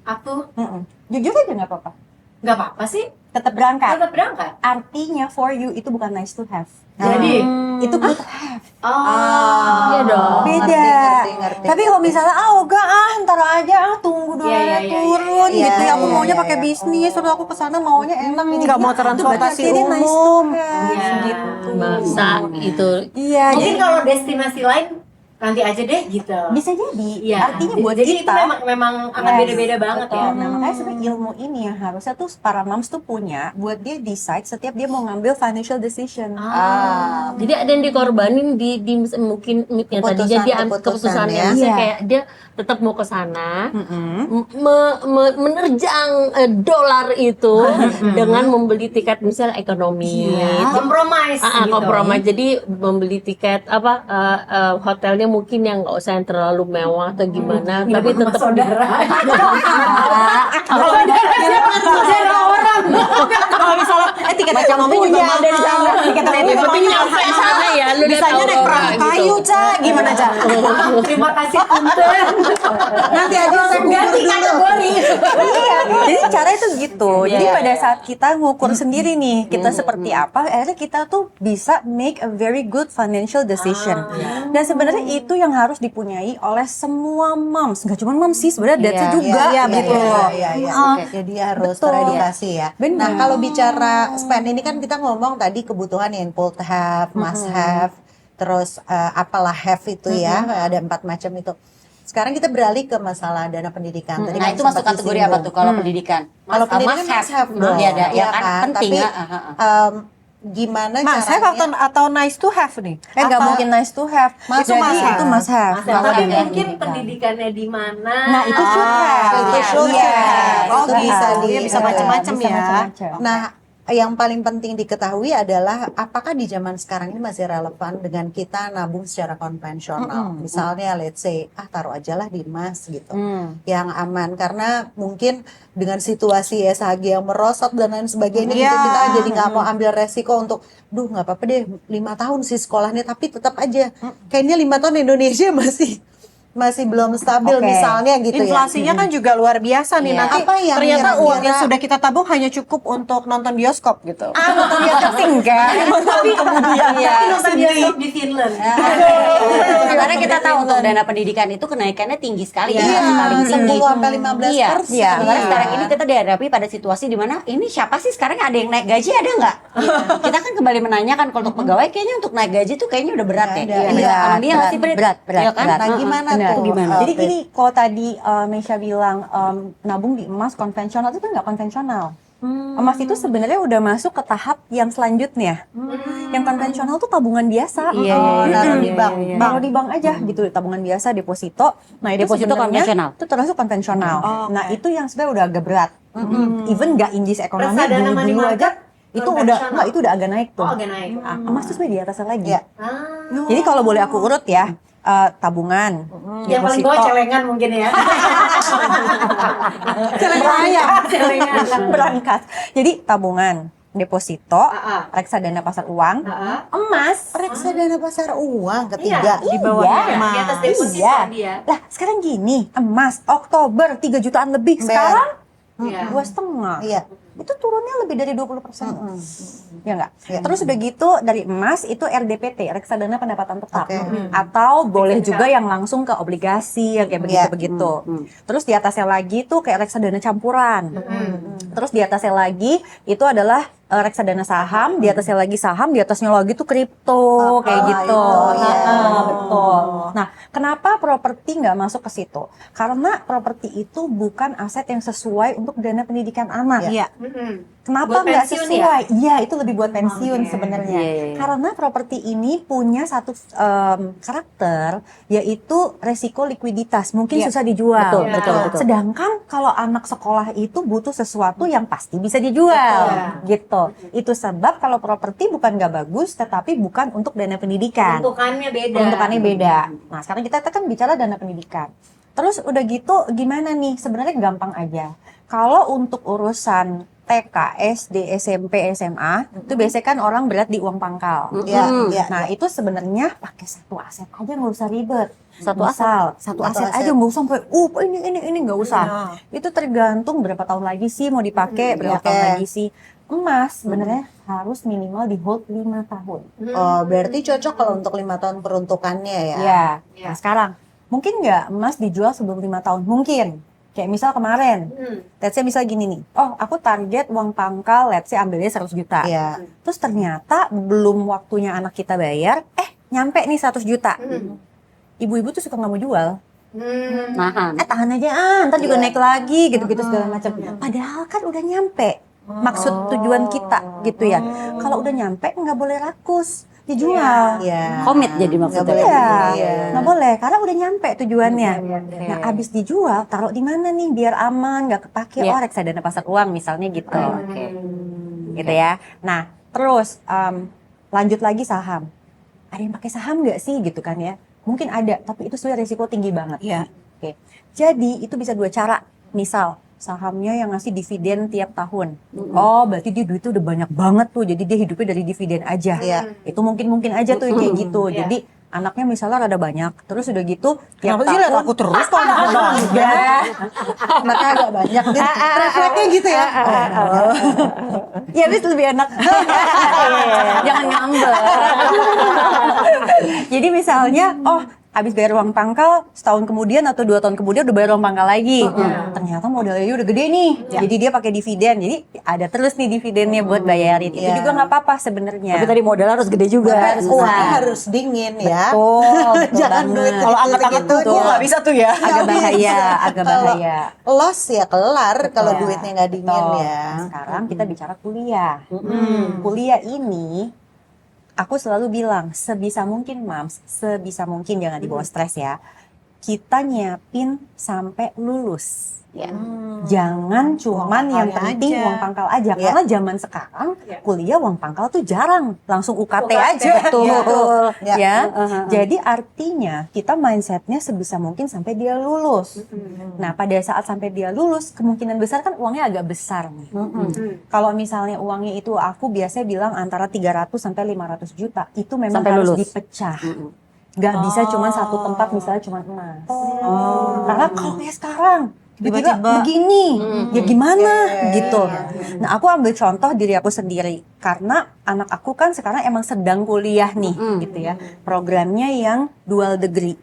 Aku Jujur aja nggak apa-apa. nggak apa-apa sih, Tetap berangkat. tetap berangkat. Artinya for you itu bukan nice to have. Jadi, Itu good to have. Iya dong. Beda. Ngerti. Tapi kalau misalnya ntar aja tunggu dolarnya Iya, turun iya, gitu ya, aku iya, maunya iya, pakai iya. bisnis, terus aku kesana maunya enak ini. Nggak mau Itu transportasi berarti dia nice to umum. have, Iya. gitu. Masa itu. Iya, mungkin jadi kalau destinasi lain nanti aja deh gitu. bisa jadi. Iya. Artinya buat jadi kita itu memang akan Yes, beda-beda banget betul. ya. Nah, makanya sebenarnya ilmu ini yang harusnya tuh para moms tuh punya buat dia decide setiap dia mau ngambil financial decision. Jadi ada yang dikorbanin di mungkin yang tadinya dia Keputusan, keputusannya ya. misalnya Iya. kayak dia tetap mau ke sana menerjang dolar itu dengan membeli tiket misalnya ekonomi. Compromise gitu. Kompromi. Jadi membeli tiket hotelnya mungkin yang nggak usah yang terlalu mewah atau gimana, tapi tetap saudara. Kalau misalnya tiket ekonomi juga Punya dari sana. Tiket ekonomi tapi nyampe sana ya lu lihat Bisanya naik aurora perahu kayu, gitu. Cak. Gimana, Cak? Terima kasih Punten. Nanti aja saya Ganti kategori. Iya, jadi cara itu gitu. Jadi Iya, pada saat kita ngukur sendiri nih, kita seperti apa, akhirnya kita tuh bisa make a very good financial decision. Dan sebenarnya itu yang harus dipunyai oleh semua moms. Gak cuma moms sih, sebenarnya dads juga gitu loh. Iya. Ah, Jadi harus betul. teredukasi ya. Benar. Nah, kalau bicara spend ini kan kita ngomong tadi kebutuhan yang pull to have, must have, terus apalah have itu ya, ada 4 macam itu. Sekarang kita beralih ke masalah dana pendidikan. Tadi Nah kan itu masuk sempat kategori apa disinggung. tuh kalau pendidikan? Kalau pendidikan must have dong. Iya ada, ya Iya kan penting. Tapi gimana Mas, saya caranya? atau nice to have nih? nggak Apa- mungkin nice to have. Itu Jadi must have. itu must have. Tapi ada mungkin pendidikan. pendidikannya di mana? Nah itu should have. Itu should Iya. have. Oh, Itu bisa gitu. di Iya, bisa macam-macam Bisa ya. macam-macam. Nah, yang paling penting diketahui adalah apakah di zaman sekarang ini masih relevan dengan kita nabung secara konvensional. Misalnya let's say taruh aja lah di emas gitu. Yang aman karena mungkin dengan situasi SHG yang merosot dan lain sebagainya gitu, Iya. kita jadi nggak mau ambil resiko untuk nggak apa-apa deh 5 tahun sih sekolahnya tapi tetap aja kayaknya 5 tahun Indonesia masih belum stabil Oke. misalnya gitu ya. Inflasinya kan juga luar biasa nih. Iya. Nanti Apa yang ternyata kira-kira- uang yang sudah kita tabung hanya cukup untuk nonton bioskop gitu. Nonton dia keting kan. Tapi nonton bioskop di Finland. Karena kita tahu untuk dana pendidikan itu kenaikannya tinggi sekali ya, Iya, paling tinggi. 10 sampai 15%. Iya, Iya. sementara sekarang ini kita dihadapi pada situasi di mana ini siapa sih sekarang ada yang naik gaji ada nggak? Kita kan kembali menanyakan kalau untuk pegawai kayaknya untuk naik gaji tuh kayaknya udah berat ya. Ada. Ini Berat, ekonomi yang masih berat, berat, ya kan? Nah, gimana Benar. Itu gimana? Jadi gini, kalau tadi Meisha bilang nabung di emas konvensional itu kan nggak konvensional. Emas itu sebenarnya udah masuk ke tahap yang selanjutnya. Yang konvensional tuh tabungan biasa. Naruh di bank. Taruh di bank aja gitu, tabungan biasa, deposito. Nah, itu Deposito sebenarnya konvensional? itu termasuk konvensional. Nah, itu yang sebenarnya udah agak berat. Even nggak indis ekonomi Reksadana money dulu market aja itu udah konvensional. itu udah agak naik tuh. Oh, agak naik. Emas tuh sebenarnya di atasnya lagi. Iya. Jadi kalau boleh aku urut ya, tabungan, Yang paling bawah celengan mungkin ya. Celengan. berangkat. Jadi tabungan, deposito, reksadana pasar uang, emas. Reksadana pasar uang ketiga. Di bawahnya di atas deposito Iya. dia. Lah sekarang gini, emas Oktober 3 jutaan lebih, sekarang Iya. 2,5. Iya. Itu turunnya lebih dari 20%. Ya enggak? Iya. Terus udah gitu dari emas itu RDPT, reksadana pendapatan tetap. Oke. Atau boleh juga yang langsung ke obligasi yang kayak begitu-begitu. Terus di atasnya lagi tuh kayak reksadana campuran. Terus di atasnya lagi itu adalah reksadana saham, di atasnya lagi saham, di atasnya lagi tuh kripto kayak gitu. itu, iya. Betul. Nah, kenapa properti nggak masuk ke situ? Karena properti itu bukan aset yang sesuai untuk dana pendidikan anak. Iya. Kenapa Buat nggak pensiun sesuai? Iya, itu lebih buat pensiun Oke. sebenarnya. Iya. Karena properti ini punya satu karakter, yaitu resiko likuiditas. Mungkin susah dijual. Betul, Iya. betul. Sedangkan kalau anak sekolah itu butuh sesuatu yang pasti bisa dijual, gitu. Itu sebab kalau properti bukan nggak bagus, tetapi bukan untuk dana pendidikan. Untukannya beda. Untukannya beda. Nah, sekarang kita kan bicara dana pendidikan. Terus udah gitu gimana nih? Sebenarnya gampang aja. Kalau untuk urusan TK, SD, SMP, SMA, itu biasanya kan orang berat di uang pangkal. Iya, iya. Nah, itu sebenarnya pakai satu aset aja nggak usah ribet. Satu Misal, satu aset aja nggak usah sampai ini nggak usah. Iya. Itu tergantung berapa tahun lagi sih mau dipakai, berapa tahun lagi sih. Emas sebenarnya harus minimal di hold 5 tahun. Oh, berarti cocok kalau untuk 5 tahun peruntukannya ya. Ya. Nah, sekarang mungkin nggak emas dijual sebelum 5 tahun? Mungkin. Kayak misal kemarin, let's say misal gini nih, oh aku target uang pangkal, let's say ambilnya 100 juta. Iya. Terus ternyata belum waktunya anak kita bayar, nyampe nih 100 juta. Ibu-ibu tuh suka nggak mau jual. Nahan. Tahan aja, ntar juga naik lagi, gitu-gitu segala macam. Padahal kan udah nyampe maksud tujuan kita, gitu ya. Kalau udah nyampe nggak boleh rakus, dijual. Iya. Komit jadi maksudnya. Iya, nggak boleh karena udah nyampe tujuannya. Nah, abis dijual, taruh di mana nih biar aman, nggak kepake. Iya. Oh, reksadana pasar uang misalnya gitu, Oke. gitu ya. Nah, terus lanjut lagi saham. Ada yang pakai saham nggak sih gitu kan ya? Mungkin ada, tapi itu sebenarnya risiko tinggi banget. Iya. Oke, jadi itu bisa 2 cara. Misal sahamnya yang ngasih dividen tiap tahun. Oh, berarti dia duitnya udah banyak banget tuh. Jadi dia hidupnya dari dividen aja. Iya. Itu mungkin aja tuh kayak gitu. Jadi anaknya misalnya rada banyak. Terus udah gitu tiap Kenapa sih liat aku terus kok anak banyak? Anaknya agak banyak deh. refleksnya gitu ya. Ya habis lebih enak. Jangan ngambek. Jadi misalnya, oh habis bayar uang pangkal, setahun kemudian atau 2 tahun kemudian udah bayar uang pangkal lagi. Ternyata modalnya udah gede nih. Jadi dia pakai dividen. Jadi ada terus nih dividennya buat bayarin. Itu juga nggak apa-apa sebenarnya. Tapi tadi modal harus gede juga. Uang harus dingin ya. Betul Jangan banget. duit Kalau angkat-angkat gitu-gitu kuku nggak bisa tuh ya. agak bahaya, agak bahaya. Loss ya kelar kalau Ya, duitnya nggak dingin betul. ya. Nah, sekarang kita bicara kuliah. Kuliah ini aku selalu bilang sebisa mungkin Mams, sebisa mungkin jangan dibawa stres ya. Kita nyiapin sampai lulus. Ya. Jangan cuman yang pangkalnya penting aja. uang pangkal aja. Iya. Karena zaman sekarang kuliah uang pangkal tuh jarang. Langsung UKT aja. Betul. Ya. Ya. Jadi artinya kita mindsetnya sebisa mungkin sampai dia lulus. Nah, pada saat sampai dia lulus, kemungkinan besar kan uangnya agak besar nih. Kalau misalnya uangnya itu aku biasanya bilang antara 300 sampai 500 juta, itu memang Sampai harus lulus. dipecah. Nggak bisa cuma satu tempat, misalnya cuma emas. Karena kalau kayak sekarang tiba-tiba Tiba-tiba. begini, ya gimana gitu. Nah, aku ambil contoh diri aku sendiri karena anak aku kan sekarang emang sedang kuliah nih, gitu ya. Programnya yang dual degree.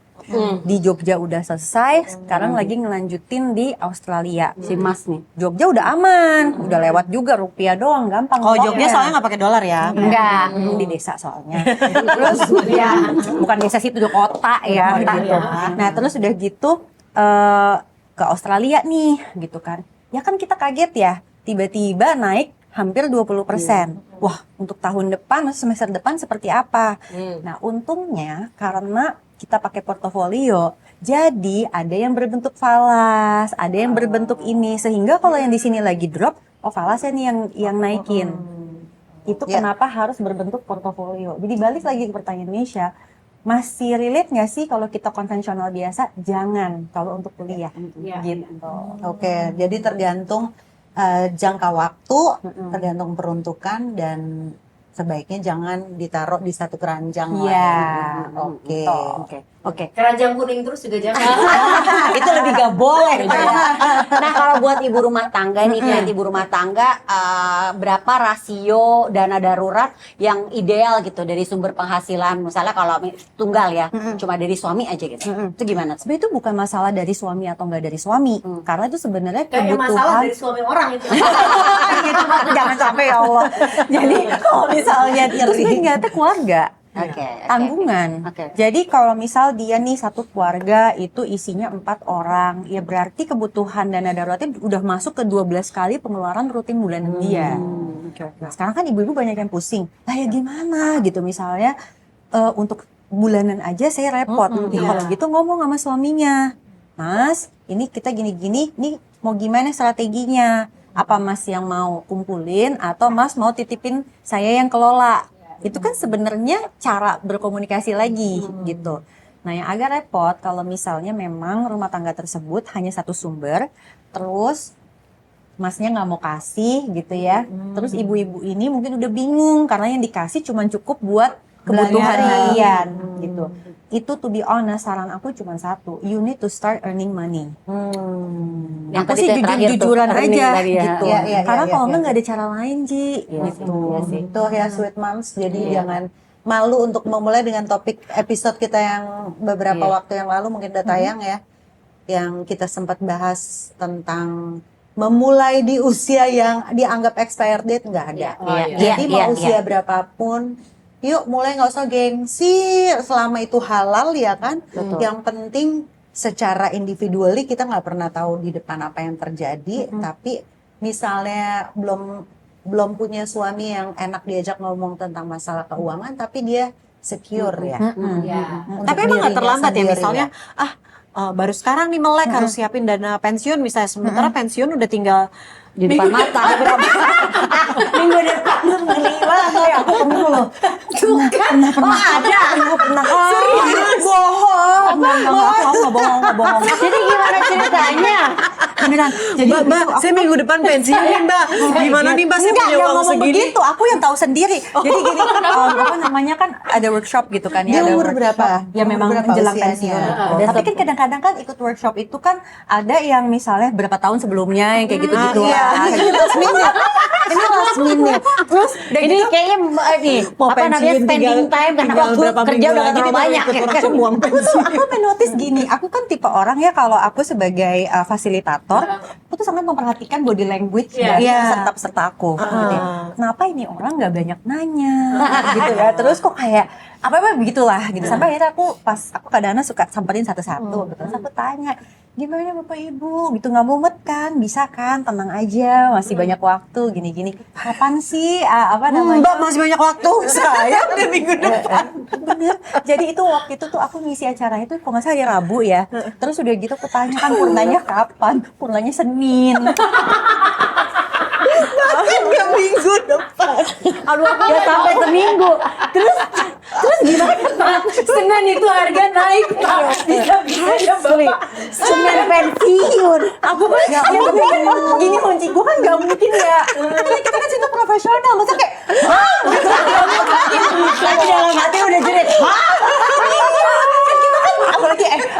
Di Jogja udah selesai, sekarang lagi ngelanjutin di Australia. Si Mas nih. Jogja udah aman, udah lewat juga, rupiah doang, gampang. Oh, ngomongnya. Jogja soalnya nggak pakai dolar ya. Enggak, di desa soalnya. Terus bukan desa situ, di kota ya gitu. Nah, terus udah gitu ke Australia nih gitu kan. Ya kan kita kaget ya, tiba-tiba naik hampir 20%. Wah, untuk tahun depan, semester depan seperti apa? Nah, untungnya karena kita pakai portofolio, jadi ada yang berbentuk falas, ada yang berbentuk ini, sehingga kalau yang di sini lagi drop, oh falasnya nih yang naikin. Itu kenapa harus berbentuk portofolio. Jadi balik lagi ke pertanyaan Misha, masih relate nggak sih kalau kita konvensional biasa? Jangan kalau untuk kuliah, gitu. Oke, jadi tergantung jangka waktu, tergantung peruntukan, dan sebaiknya jangan ditaruh di satu keranjang lah. Oke. Keranjang kuning terus juga jangan. Itu lebih gak boleh. Nah, kalau buat ibu rumah tangga nih, klien ibu rumah tangga, berapa rasio dana darurat yang ideal gitu dari sumber penghasilan? Misalnya kalau tunggal ya, cuma dari suami aja gitu. Itu gimana? Sebenarnya itu bukan masalah dari suami atau enggak dari suami, karena itu sebenarnya Kayak masalah kebutuhan. dari suami orang itu. Gitu, jangan sampai ya Allah. Jadi kalau misalnya terus ingatnya keluarga. Tanggungan. Jadi kalau misal dia nih satu keluarga itu isinya 4 orang, ya berarti kebutuhan dana daruratnya udah masuk ke 12 kali pengeluaran rutin bulanan dia. Nah, sekarang kan ibu-ibu banyak yang pusing. Lah ya gimana gitu misalnya untuk bulanan aja saya repot. Kalau gitu ngomong sama suaminya. Mas, ini kita gini-gini, nih mau gimana strateginya? Apa Mas yang mau kumpulin atau Mas mau titipin saya yang kelola? Itu kan sebenarnya cara berkomunikasi lagi gitu. Nah, yang agak repot kalau misalnya memang rumah tangga tersebut hanya satu sumber, terus Masnya nggak mau kasih gitu ya. Terus ibu-ibu ini mungkin udah bingung karena yang dikasih cuma cukup buat kebutuhan harian gitu. Itu to be honest, saran aku cuma satu, you need to start earning money. Yang Aku tadi sih tuh terakhir tuh, jujur-jujuran earning aja tadi ya. gitu. Iya, Karena iya, kalau iya, nggak ada cara lain Ji. Gitu. Itu ya sweet moms. Jadi jangan malu untuk memulai dengan topik episode kita yang beberapa waktu yang lalu mungkin udah tayang ya, yang kita sempat bahas tentang memulai di usia yang dianggap expired date nggak ada. Jadi mau usia berapapun, yuk mulai, nggak usah gengsi selama itu halal ya kan. Yang penting secara individually kita nggak pernah tahu di depan apa yang terjadi. Tapi misalnya belum punya suami yang enak diajak ngomong tentang masalah keuangan, tapi dia secure ya. Untuk Tapi emang nggak dirinya terlambat ya sendiri misalnya, baru sekarang nih melek harus siapin dana pensiun misalnya, sementara pensiun udah tinggal Di depan mata. Minggu depan ngeri banget ya aku ketemu loh. Pernah ada. Serius? Bohong. Nggak bohong. Jadi gimana ceritanya? Beneran. Jadi Mbak, saya minggu depan pensiun nih Mbak. Gimana nih Mbak, saya Enggak, punya yang uang ngomong segini. begitu, aku yang tahu sendiri. Jadi gini, apa namanya kan ada workshop gitu kan Dia ya. ada umur workshop. berapa? Ya Umur memang berapa menjelang usianya? pensiun. Tapi kan kadang-kadang kan ikut workshop itu kan ada yang misalnya berapa tahun sebelumnya yang kayak gitu-gitu. Ini last minute. Ini last minute. Terus Ini kayaknya nih, Mau apa namanya pensiun spending tinggal- time karena tinggal waktu berapa kerja minggu udah lagi terlalu nih, banyak ikut ya kan? workshop uang Betul, aku menotis gini, aku kan tipe orang ya kalau aku sebagai fasilitator, aku tuh sangat memperhatikan body language dari peserta-peserta aku. Gitu ya. Kenapa ini orang nggak banyak nanya, gitu ya? Terus kok kayak apa begitulah, gitu. Sampai akhirnya aku kadang-kadang suka samperin satu-satu, gitu. Terus aku tanya, gimana Bapak Ibu, gitu nggak mumet kan? Bisa kan? Tenang aja, masih banyak waktu, gini-gini. Kapan sih? Apa namanya? Mbak masih banyak waktu. Saya udah minggu depan. Bener. Jadi itu waktu itu tuh aku ngisi acara itu kalau nggak salah hari Rabu ya. Terus udah gitu aku tanya kan purnanya kapan? Purnanya Senin. Enggak minggu depan. Aduh, ya sampai seminggu. Terus gimana? Senin itu harga naik Pak. Bisa ya Bapak. Senin pensiun. Aku kan gini kunci gue kan nggak mungkin ya. Karena kita kan situ profesional, masa kayak Tapi dalam hati udah jerit.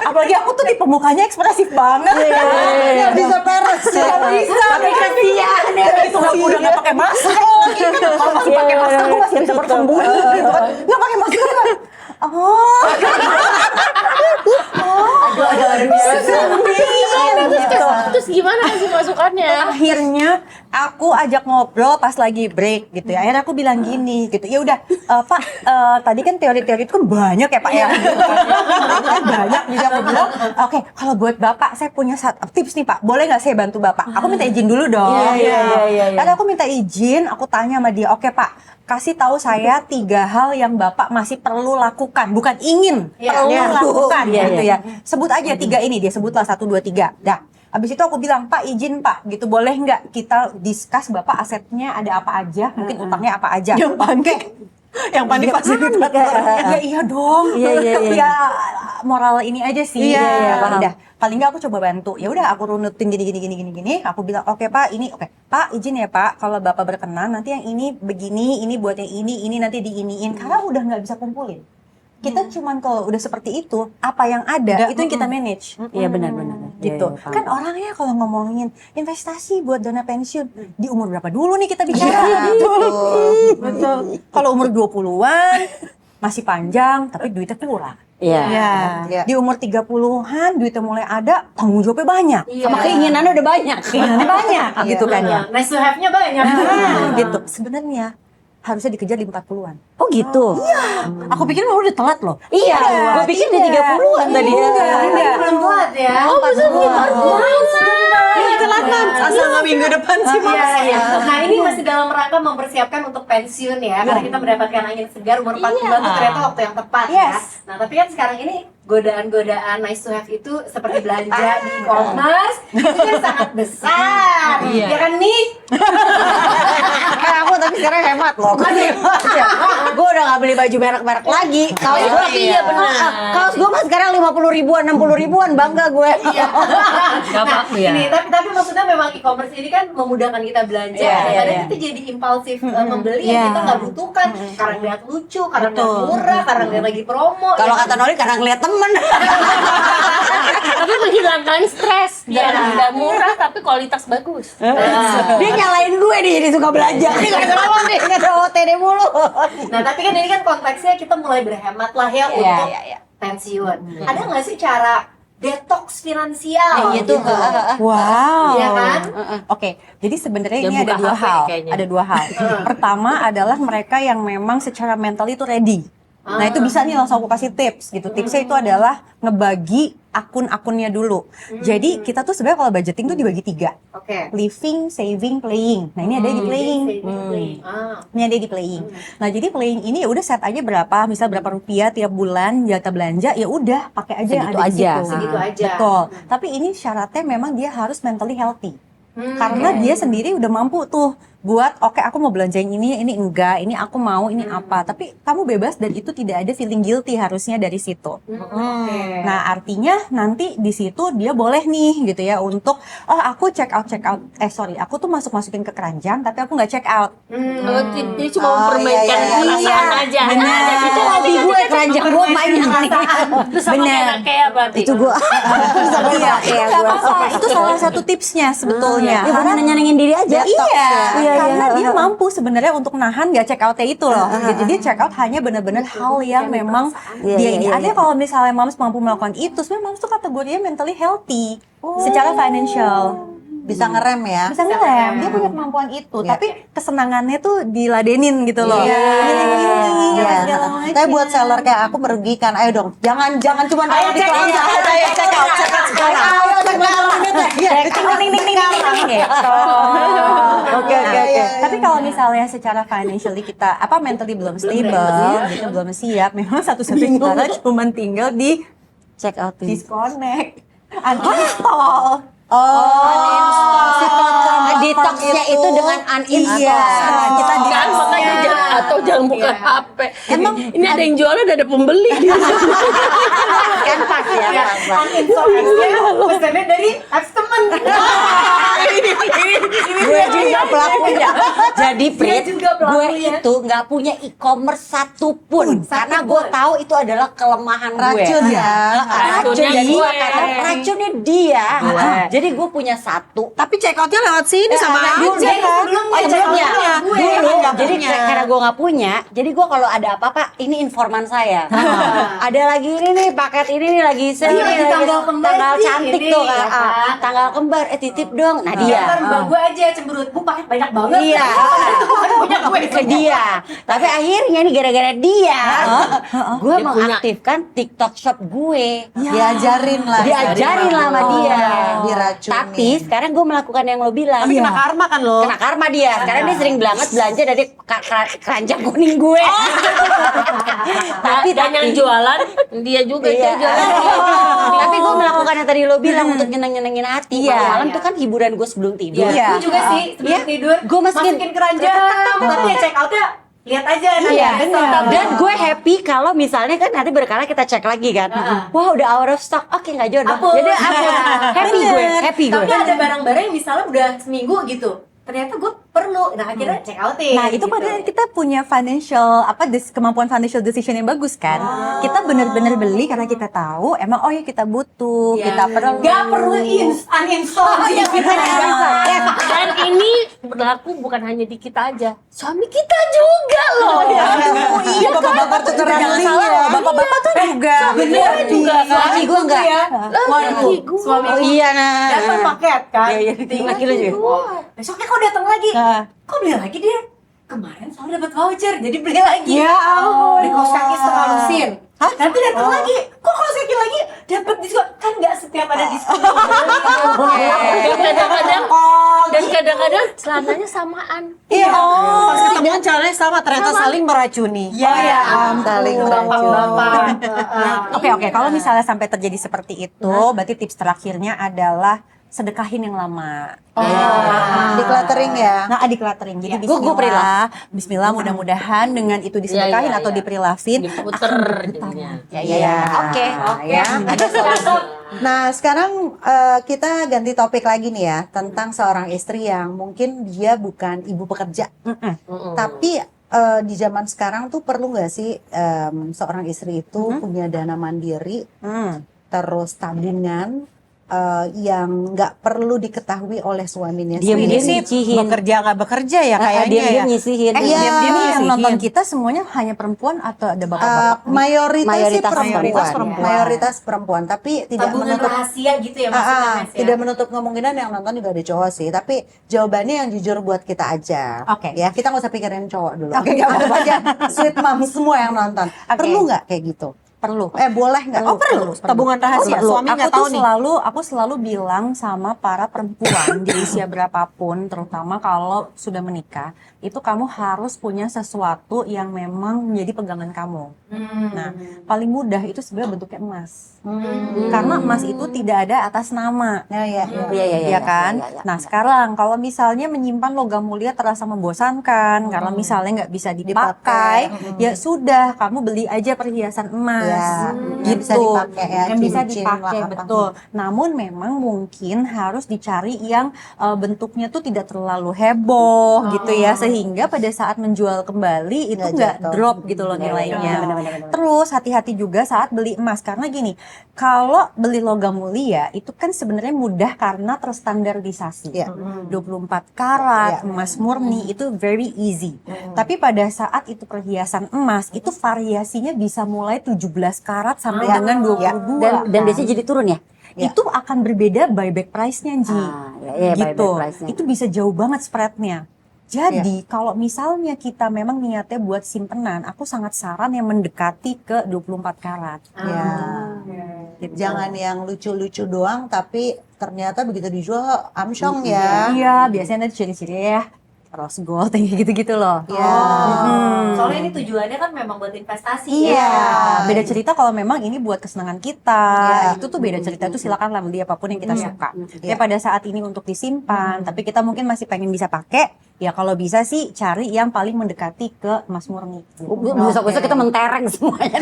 apalagi aku tuh di pemukanya ekspresif banget. Nggak bisa peres ya. Tapi kasihan ya. Itu aku udah nggak pakai masker lagi. Kalau masih pakai masker gue masih bisa bersembunyi gitu kan. Nggak pakai masker kan. Oh. responnya? Akhirnya aku ajak ngobrol pas lagi break gitu ya. Akhirnya aku bilang gini gitu. Ya udah, Pak, tadi kan teori-teori itu kan banyak ya Pak ya. Banyak bisa aku bilang. Oke, kalau buat Bapak saya punya tips nih Pak. Boleh nggak saya bantu Bapak? Aku minta izin dulu dong. Iya. Karena aku minta izin, aku tanya sama dia, oke Pak, kasih tahu saya 3 hal yang Bapak masih perlu lakukan, bukan ingin, perlu lakukan gitu ya. Sebut aja 3 ini, dia sebutlah 1, 2, 3. Dah. Habis itu aku bilang, Pak izin Pak, gitu boleh nggak kita discuss Bapak asetnya ada apa aja, mungkin utangnya apa aja. Yang panik. Yang panik fasilitatornya. Ya iya dong. Ya moral ini aja sih. Iya, paham. Udah, paling nggak aku coba bantu. Ya udah aku runutin gini. Aku bilang, "Oke, Pak, ini oke. Pak, izin ya, Pak, kalau Bapak berkenan nanti yang ini begini, ini buat yang ini nanti diiniin." Karena udah nggak bisa kumpulin. Kita cuman kalau udah seperti itu, apa yang ada itu yang kita manage. Iya benar. Gitu. Iya, Kan orangnya kalau ngomongin investasi buat dana pensiun, di umur berapa dulu nih kita bicara? Betul. Kalau umur 20-an masih panjang tapi duitnya kurang. Iya. Ya. Di umur 30-an duitnya mulai ada, tanggung jawabnya banyak. Sama keinginannya udah banyak. Keinginannya banyak gitu kan ya. Nice to have-nya banyak. Gitu. Sebenarnya harusnya dikejar di 40-an. Oh gitu. Aku pikir mau udah telat loh. Iya, gue pikir di 30-an tadi. Belum telat ya. Oh, maksudnya Kelatan. Asal minggu depan sih Iya. Nah ini masih dalam rangka mempersiapkan untuk pensiun ya, karena kita mendapatkan angin segar umur 40 tuh ternyata waktu yang tepat ya. Nah tapi kan sekarang ini godaan-godaan nice to have itu seperti belanja di e-commerce itu kan sangat besar, ya kan nih? Aku tapi sekarang hemat loh. Gue udah gak beli baju merek-merek lagi. Kaos gue Iya, benar. Kaos gue mah sekarang 50 ribuan, 60 ribuan, bangga gue. Gak apa-apa ya. Ini tapi maksudnya memang e-commerce ini kan memudahkan kita belanja. Kadang kita jadi impulsif membeli yang kita nggak butuhkan karena lihat lucu, karena lihat murah, karena lihat lagi promo. Kalau ya. kata Noli karena ngeliat temen. Tapi menghilangkan stres. Biar udah murah tapi kualitas bagus. Dia nyalain gue nih jadi suka belanja. Ini gak ada lama nih, gak ada OTD mulu. Nah tapi kan ini kan konteksnya kita mulai berhemat lah ya untuk pensiun. Ada nggak sih cara detox finansial gitu? Wow. Iya kan? Oke, jadi sebenarnya Yang ini ada buka dua kafe hal. kayaknya. Ada 2 hal. Pertama adalah mereka yang memang secara mental itu ready. Nah itu bisa nih langsung aku kasih tips gitu. Tipsnya itu adalah ngebagi akun-akunnya dulu. Jadi kita tuh sebenarnya kalau budgeting tuh dibagi 3. Oke. Living, saving, playing. Nah ini ada di playing. Ini ada di playing. Nah jadi playing ini ya udah set aja berapa, misal berapa rupiah tiap bulan jatah belanja, ya udah pakai aja yang Segitu ada di aja. situ. Segitu aja. Betul. Tapi ini syaratnya memang dia harus mentally healthy. Karena dia sendiri udah mampu tuh buat oke aku mau belanjain ini enggak, ini aku mau, ini apa. Tapi kamu bebas dan itu tidak ada feeling guilty harusnya dari situ. Nah, artinya nanti di situ dia boleh nih gitu ya untuk aku check out aku tuh masukin ke keranjang tapi aku nggak check out. Jadi cuma mempermainkan perasaan aja. Itu hobi gue, keranjang gue banyak nih. Terus sama kayak kayak berarti. Itu gue. Iya, nggak apa-apa. Itu salah satu tipsnya sebetulnya. Ya karena nyenengin diri aja. Iya, karena dia mampu sebenarnya untuk nahan nggak check outnya itu loh. Gitu. Dia check out hanya benar-benar hal yang memang dia ini. Ada kalau misalnya moms mampu melakukan itu, sebenarnya moms tuh kategorinya mentally healthy secara financial. Bisa ngerem ya. Bisa ngerem, dia punya kemampuan itu. Tapi kesenangannya tuh diladenin gitu loh. Iya. Tapi buat seller kayak aku merugikan. Ayo dong, jangan cuma taruh di keranjang. Ayo check out sekarang. Ayo check out. Oke. Tapi kalau misalnya secara financially kita mentally belum stable, gitu belum siap, memang satu-satunya cara cuma tinggal di Check out. disconnect, uninstall. Detoxnya itu dengan uninstall. Iya, kita Kan makanya jangan buka HP. Emang ini ada yang jualan ada pembeli. Kan pas ya. Uninstall apps-nya, pesannya dari apps temen. Gue juga pelakunya. Jadi Prit, juga gue pelakunya. itu nggak punya e-commerce satupun. Karena gue tahu itu adalah kelemahan gue. Racun ya. Racunnya Racunnya gue, gue. racunnya dia. Jadi gue punya satu. Tapi check outnya lewat sini. ini sama aja dulu, kan. sebelumnya, Sebelumnya. dulu, Nggak jadi punya. karena gue nggak punya, jadi gue kalau ada apa-apa, ini informan saya. Ada lagi ini nih paket ini nih lagi sale, Ini lagi nih, tanggal kembar tanggal nih, cantik ini, tuh, ya kan? tanggal kembar, titip dong. Nah Iya, dia, kan mbak gue aja cemberut, bu paket banyak banget. Iya. Punya gue ke dia. Tapi akhirnya nih gara-gara dia, gue mengaktifkan TikTok Shop gue. Diajarin lah. Diajarin lah sama dia. Diracuni. Tapi sekarang gue melakukan yang lo bilang. Tapi kena karma kan lo. Kena karma dia. Sekarang dia sering banget belanja dari keranjang kuning gue. Dan yang jualan dia juga Iya. dia jualan. Tapi gue melakukan yang tadi lo bilang untuk nyeneng-nyenengin hati. Malam tuh kan hiburan gue sebelum tidur. Gue juga sih sebelum Iya. tidur Gue masukin keranjang, tapi ya check outnya lihat aja Iya, benar. dan gue happy kalau misalnya kan nanti berkala kita cek lagi kan. Wah udah out of stock, oke nggak jodoh. Hapus. Jadi happy gue, happy gue. Tapi ada barang-barang yang misalnya udah seminggu gitu, ternyata gue perlu, nah akhirnya check outin. Nah itu gitu. padahal kita punya financial kemampuan financial decision yang bagus kan. Kita bener-bener beli karena kita tahu emang oh ya kita butuh, Iya. kita perlu. Gak perlu uninstall. Dan ini berlaku bukan hanya di kita aja, suami kita juga loh. Iya, bapak-bapak tuh jangan salah loh. Bapak-bapak tuh juga. Bener juga. Suami gue enggak. Ya. Waduh, suami Oh iya nah. datang paket kan. Iya, iya. Tinggal Laki lu juga. wah, besoknya kok datang lagi. Kok beli lagi dia? Kemarin soalnya dapat voucher, jadi beli lagi. Ya ampun. Di kaos kaki setengah lusin. Nanti datang lagi. Kok kaos kaki lagi dapat diskon? Kan nggak setiap ada diskon. Dan kadang-kadang celananya samaan. Iya. Pas ketemu caranya sama, ternyata saling meracuni. Iya. Saling Bapak-bapak. Oke, kalau misalnya sampai terjadi seperti itu, berarti tips terakhirnya adalah sedekahin yang lama. Decluttering ya. Nah, decluttering. Jadi Gua bismillah, bismillah mudah-mudahan dengan itu disedekahin Iya, atau iya. diprilafin. Diputer jadinya. Ya. Oke. Ya. Nah, sekarang kita ganti topik lagi nih ya tentang seorang istri yang mungkin dia bukan ibu pekerja, tapi di zaman sekarang tuh perlu nggak sih seorang istri itu punya dana mandiri, terus tabungan yang nggak perlu diketahui oleh suaminya Diam-diam sendiri. Ini sih Nyisihin. bekerja nggak bekerja ya kayaknya Diam-diam ya. nyisihin. Iya. Ini yang sih, nonton iya. kita semuanya hanya perempuan atau ada bapak-bapak? Mayoritas sih Mayoritas perempuan. Mayoritas perempuan, tapi tidak Tabungan menutup rahasia gitu ya maksudnya Mas, ya. tidak menutup kemungkinan yang nonton juga ada cowok sih, tapi jawabannya yang jujur buat kita aja. Oke. Ya, kita nggak usah pikirin cowok dulu. Oke, Anggap aja sweet mom semua yang nonton. Perlu nggak kayak gitu? Perlu. Boleh nggak? Oh perlu, tabungan rahasia. Perlu. Suami nggak Aku tahu tuh nih. aku selalu bilang sama para perempuan di usia berapapun, terutama kalau sudah menikah, itu kamu harus punya sesuatu yang memang menjadi pegangan kamu. Nah, paling mudah itu sebenarnya bentuknya emas. Karena emas itu tidak ada atas nama. Ya. Iya kan? Nah, sekarang kalau misalnya menyimpan logam mulia terasa membosankan, karena misalnya nggak bisa dipakai, ya sudah, kamu beli aja perhiasan emas. Ya, yang bisa Gitu. dipakai ya, Yang bisa cincin dipakai, lah, apa. betul. Namun memang mungkin harus dicari yang bentuknya tuh tidak terlalu heboh gitu ya, sehingga pada saat menjual kembali itu Nggak nggak jatuh. drop gitu loh nilainya. Benar-benar. Terus hati-hati juga saat beli emas, karena gini, kalau beli logam mulia itu kan sebenarnya mudah karena terstandarisasi. Iya. 24 karat, Iya. emas murni itu very easy. Tapi pada saat itu perhiasan emas, itu variasinya bisa mulai 17 karat sampai dengan 22. Dan biasanya jadi turun ya? Itu akan berbeda buyback price-nya, Ji. Iya, Gitu. buyback price-nya. Itu bisa jauh banget spread-nya. Jadi kalau misalnya kita memang niatnya buat simpenan, aku sangat saran yang mendekati ke 24 karat. Ya. Gitu. Jangan yang lucu-lucu doang, tapi ternyata begitu dijual amsyong ya. Iya, biasanya ada ciri-ciri ya. Rose gold yang gitu-gitu loh. Ya. Soalnya ini tujuannya kan memang buat investasi. Iya, ya. beda cerita kalau memang ini buat kesenangan kita. Iya. Itu tuh beda cerita, itu silakan lah beli apapun yang kita suka. Iya. Ya pada saat ini untuk disimpan, tapi kita mungkin masih pengen bisa pakai, ya kalau bisa sih cari yang paling mendekati ke emas murni. Besok-besok kita mentereng semuanya.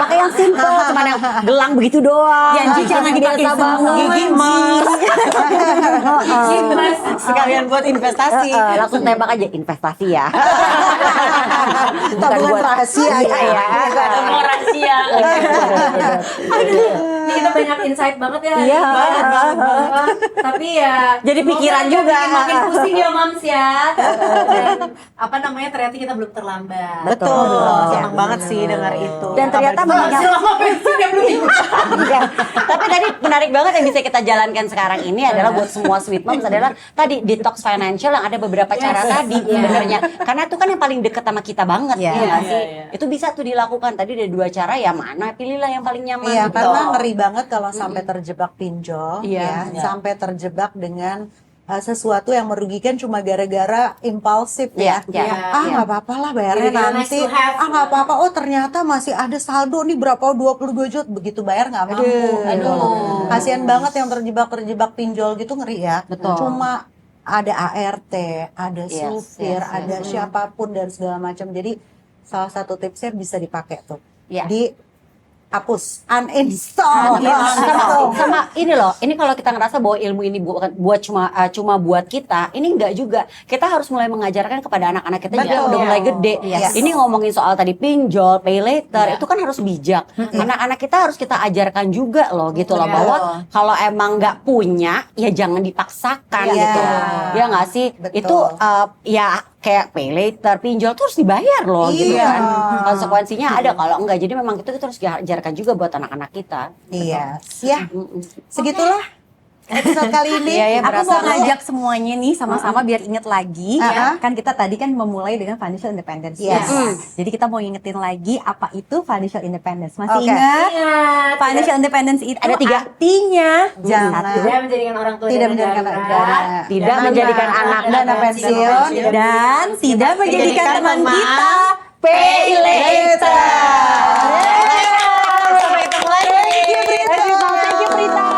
Pakai yang simple, cuma yang gelang begitu doang. Ya, Ji, jangan dipakai Biasa semua, banget. Ji. Sekalian buat investasi. Langsung tembak aja investasi ya. Tabungan rahasia ya. Mau rahasia. Ini kita banyak insight banget ya. Iya. banget. Tapi ya Jadi semoga pikiran aja juga. makin pusing ya Mams ya. Dan apa namanya ternyata kita belum terlambat. Betul. Iya. Senang banget sih dengar itu. Dan ternyata Masih lama pensiun ya belum Iya. Tapi tadi menarik banget yang bisa kita jalankan sekarang ini adalah buat semua sweet moms adalah tadi detox financial yang ada beberapa cara tadi sebenarnya. Karena itu kan yang paling deket sama kita banget Iya. ya nggak sih? Iya. Itu bisa tuh dilakukan. Tadi ada 2 cara ya mana pilihlah yang paling nyaman. Iya, gitu. karena ngeri banget kalau sampai terjebak pinjol, Iya. ya, sampai terjebak dengan sesuatu yang merugikan cuma gara-gara impulsif ya. Iya, iya. Nggak apa-apa lah bayarnya Gara-gara nice nanti. to have. Nggak apa-apa. Oh ternyata masih ada saldo nih berapa 22 juta begitu bayar nggak mampu. Gitu loh. Kasian banget yang terjebak pinjol gitu ngeri ya. Betul. Cuma ada ART, ada Yes, supir, yes, yes. ada siapapun dan segala macam. Jadi salah satu tipsnya bisa dipakai tuh. Iya. Hapus, uninstall. Sama ini loh, ini kalau kita ngerasa bahwa ilmu ini buat cuma buat kita, ini enggak juga. Kita harus mulai mengajarkan kepada anak-anak kita juga yang udah mulai gede. Yes. Ini ngomongin soal tadi pinjol, pay later, itu kan harus bijak. Anak-anak kita harus kita ajarkan juga loh gitu loh, bahwa kalau emang nggak punya ya jangan dipaksakan Iya. gitu. Ya nggak sih? Betul. Itu ya kayak pay later, pinjol tuh harus dibayar loh gitu Iya. kan. Konsekuensinya ada kalau enggak. Jadi memang itu kita harus ajarkan juga buat anak-anak kita. Iya, ya. Segitulah episode kali ini. Iya, ya, Aku berasa mau loh. ngajak semuanya nih sama-sama biar inget lagi. Uh-huh. Kan kita tadi kan memulai dengan financial independence. Yes. Jadi kita mau ingetin lagi apa itu financial independence. Masih Oke. ingat? Ingat, Financial independence itu Ada 3. artinya Jangan tidak menjadikan orang tua tidak dana menjadikan darurat, dana. Tidak menjadikan anak dana pensiun dan tidak menjadikan teman kita pay later. Sampai ketemu lagi. Thank you, Prita. Thank you, Prita.